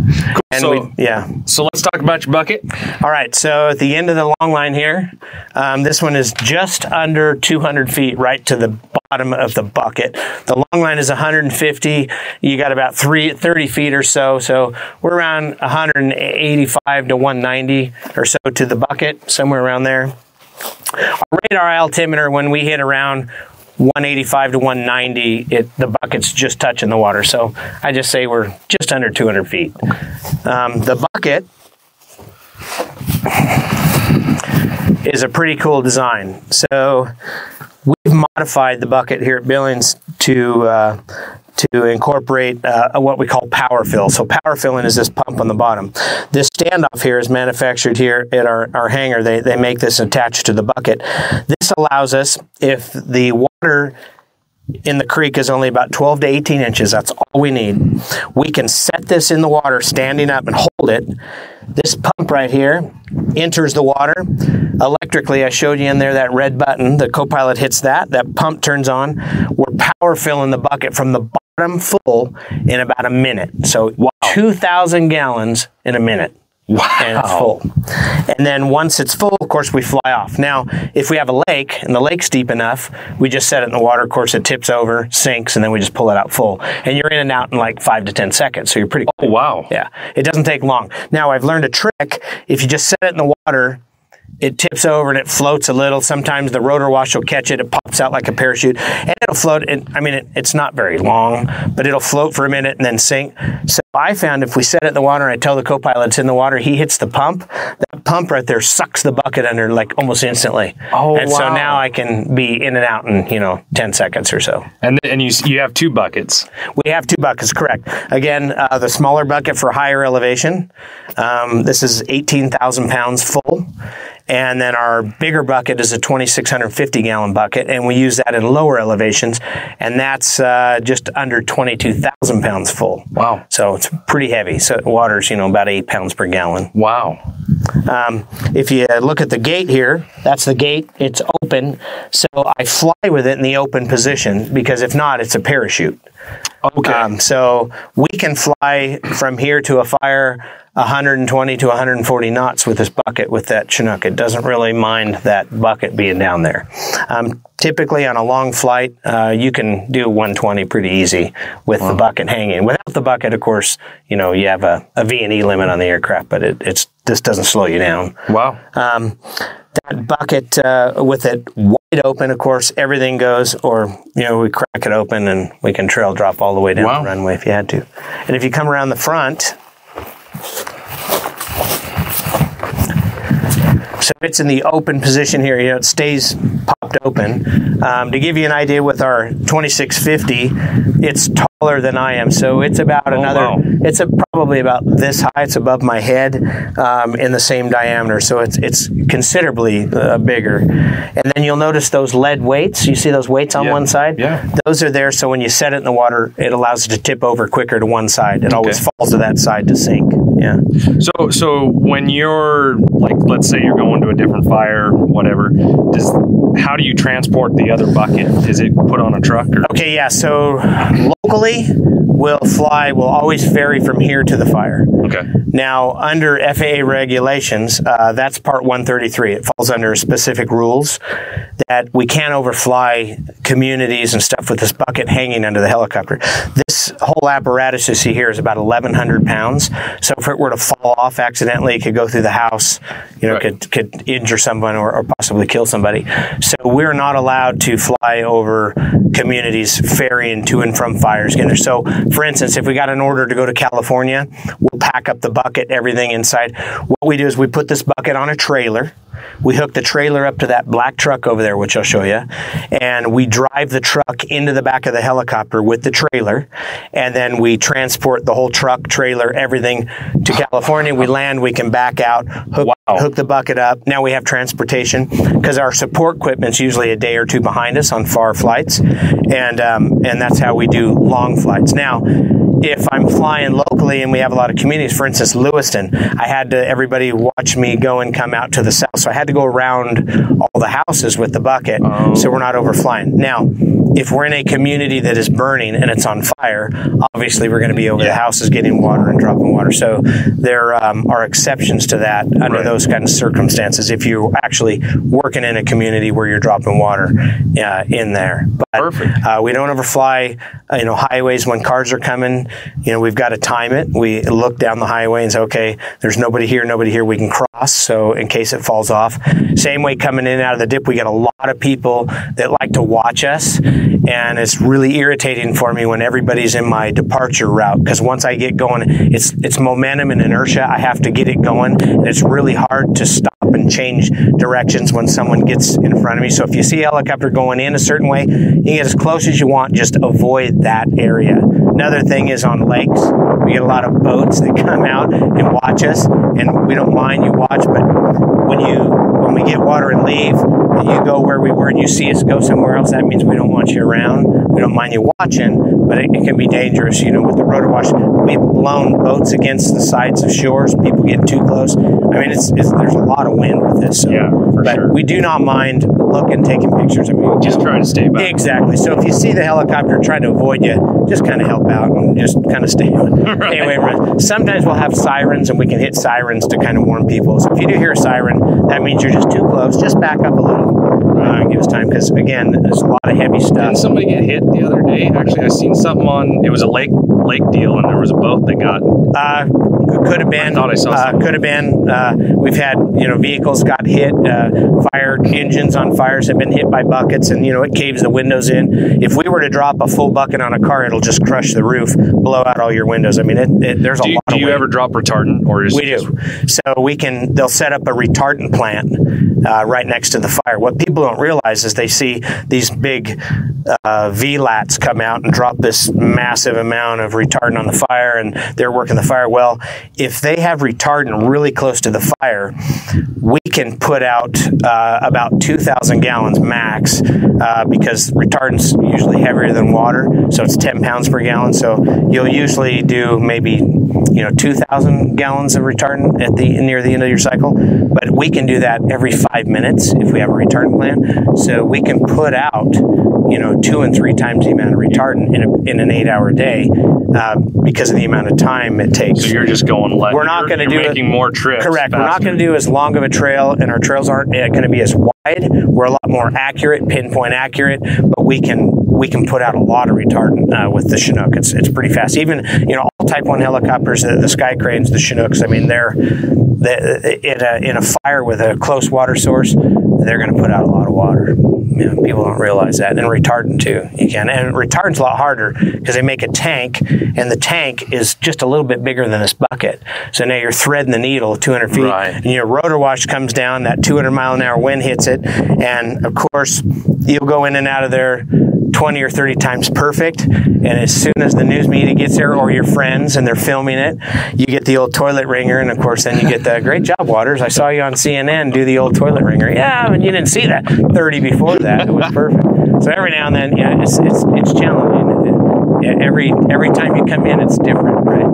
Cool. And So let's talk about your bucket. All right. So at the end of the long line here, this one is just under 200 feet right to the bottom of the bucket. The long line is 150. You got about 30 feet or so. So we're around 185 to 190 or so to the bucket, somewhere around there. Our radar altimeter, when we hit around 185 to 190, the bucket's just touching the water. So I just say we're just under 200 feet. The bucket is a pretty cool design. So we've modified the bucket here at Billings to incorporate what we call power fill. So power filling is this pump on the bottom. This standoff here is manufactured here at our hangar. They make this attached to the bucket. This allows us, if the water in the creek is only about 12 to 18 inches, that's all we need. We can set this in the water standing up and hold it. This pump right here enters the water electrically. I showed you in there that red button. The co-pilot hits that. That pump turns on. We're power filling the bucket from the bottom full in about a minute. So 2,000 gallons in a minute. Wow. And it's full. And then once it's full, of course, we fly off. Now, if we have a lake and the lake's deep enough, we just set it in the water. Of course, it tips over, sinks, and then we just pull it out full. And you're in and out in like 5 to 10 seconds. So you're pretty quick. Oh, wow. Yeah. It doesn't take long. Now, I've learned a trick. If you just set it in the water, it tips over and it floats a little. Sometimes the rotor wash will catch it. It pops out like a parachute. And it'll float. It's not very long, but it'll float for a minute and then sink. So I found if we set it in the water and I tell the co-pilot it's in the water, he hits the pump. That pump right there sucks the bucket under like almost instantly. Oh, and so now I can be in and out in, 10 seconds or so. And you have 2 buckets. We have 2 buckets, correct. Again, the smaller bucket for higher elevation. This is 18,000 pounds full. And then our bigger bucket is a 2,650 gallon bucket, and we use that in lower elevations, and that's just under 22,000 pounds full. Wow. So it's pretty heavy. So water's, about 8 pounds per gallon. Wow. If you look at the gate here, That's the gate. It's open. So I fly with it in the open position, because if not, it's a parachute. Okay. So we can fly from here to a fire 120 to 140 knots with this bucket with that Chinook. It doesn't really mind that bucket being down there. Typically on a long flight, you can do 120 pretty easy with the bucket hanging. Without the bucket, of course, you know, you have a V&E limit on the aircraft, but this doesn't slow you down. Wow. That bucket with it wide open, of course, everything goes, or, you know, we crack it open and we can trail drop all the way down the runway if you had to. And if you come around the front, so it's in the open position here. You know, it stays popped open. To give you an idea, with our 2650, it's taller than I am. So it's about it's probably about this high. It's above my head in the same diameter. So it's considerably bigger. And then you'll notice those lead weights. You see those weights on one side? Yeah. Those are there so when you set it in the water, it allows it to tip over quicker to one side. It always falls to that side to sink. Yeah. So when you're, like, let's say you're going to a different fire, whatever, how do you transport the other bucket? Is it put on a truck? Or? Okay, yeah. So locally, we'll always ferry from here to the fire. Okay. Now, under FAA regulations, that's Part 133. It falls under specific rules that we can't overfly communities and stuff with this bucket hanging under the helicopter. This whole apparatus you see here is about 1,100 pounds. So if it were to fall off accidentally, it could go through the house, you know, could injure someone or possibly kill somebody. So we're not allowed to fly over communities ferrying to and from fires. So, for instance, if we got an order to go to California, we'll pack up the bucket, everything inside. What we do is we put this bucket on a trailer. We hook the trailer up to that black truck over there, which I'll show you, and we drive the truck into the back of the helicopter with the trailer, and then we transport the whole truck, trailer, everything to California. We land, we can back out, hook the bucket up. Now we have transportation, because our support equipment's usually a day or two behind us on far flights, and that's how we do long flights. Now, if I'm flying locally and we have a lot of communities, for instance, Lewiston, I had to, everybody watch me go and come out to the south. So I had to go around all the houses with the bucket, so we're not overflying. Now, if we're in a community that is burning and it's on fire, obviously we're going to be over the houses getting water and dropping water. So there are exceptions to that under those kind of circumstances, if you're actually working in a community where you're dropping water in there. But we don't overfly, you know, highways when cars are coming. You know, we've got to time it. We look down the highway and say, okay, there's nobody here, we can cross, so in case it falls off. Same way coming in and out of the dip, we get a lot of people that like to watch us, and it's really irritating for me when everybody's in my departure route, because once I get going, it's momentum and inertia. I have to get it going, and it's really hard to stop and change directions when someone gets in front of me. So if you see a helicopter going in a certain way, you can get as close as you want, just avoid that area. Another thing is on lakes, we get a lot of boats that come out and watch us, and we don't mind you watch, but when we get water and leave, and you go where we were and you see us go somewhere else, that means we don't want you around. We don't mind you watching, but it can be dangerous, you know, with the rotor wash. We've blown boats against the sides of shores, people getting too close. I mean, there's a lot of wind with this. So. Yeah, but sure. we do not mind looking, taking pictures. I mean, just trying to stay back. Exactly. So if you see the helicopter trying to avoid you, just kind of help out and just kind of stay away from it. Sometimes we'll have sirens, and we can hit sirens to kind of warn people. So if you do hear a siren, that means you're just too close. Just back up a little. Give us time, because again, there's a lot of heavy stuff. Didn't somebody get hit the other day? Actually, I seen something on. It was a lake deal, and there was a boat that got. Could have been. I thought I saw something. Could have been. We've had, you know, vehicles got hit. Fire engines on fires have been hit by buckets, and, you know, it caves the windows in. If we were to drop a full bucket on a car, it'll just crush the roof, blow out all your windows. I mean, there's a lot of. Do you ever drop retardant, or is we do? So they'll set up a retardant plant right next to the fire. What people don't realize is they see these big VLATs come out and drop this massive amount of retardant on the fire, and they're working the fire. Well, if they have retardant really close to the fire, we can put out about 2,000 gallons max, because retardant's usually heavier than water, so it's 10 pounds per gallon. So you'll usually do maybe 2,000 gallons of retardant near the end of your cycle, but we can do that every 5 5 minutes if we have a retardant plan. So we can put out, 2 and 3 times the amount of retardant in an 8-hour day because of the amount of time it takes. So you're just going left. We're not going to do making more trips. Correct. Faster. We're not going to do as long of a trail, and our trails aren't going to be as wide. We're a lot more accurate, pinpoint accurate, but we can put out a lot of retardant with the Chinook. It's pretty fast. Even all Type 1 helicopters, the Sky Cranes, the Chinooks. I mean, they're in a fire with a close water source, they're going to put out a lot of water. People don't realize that. And retardant too. You can. And retardant's a lot harder because they make a tank, and the tank is just a little bit bigger than this bucket. So now you're threading the needle 200 feet, right. And your rotor wash comes down, that 200-mile-an-hour wind hits it, and of course you'll go in and out of there 20 or 30 times perfect, and as soon as the news media gets there, or your friends and they're filming it, you get the old toilet ringer, and of course then you get the great job, Watters, I saw you on CNN do the old toilet ringer. Yeah, you didn't see that 30 before that. It was perfect. So every now and then, it's challenging. Every time you come in, it's different, right?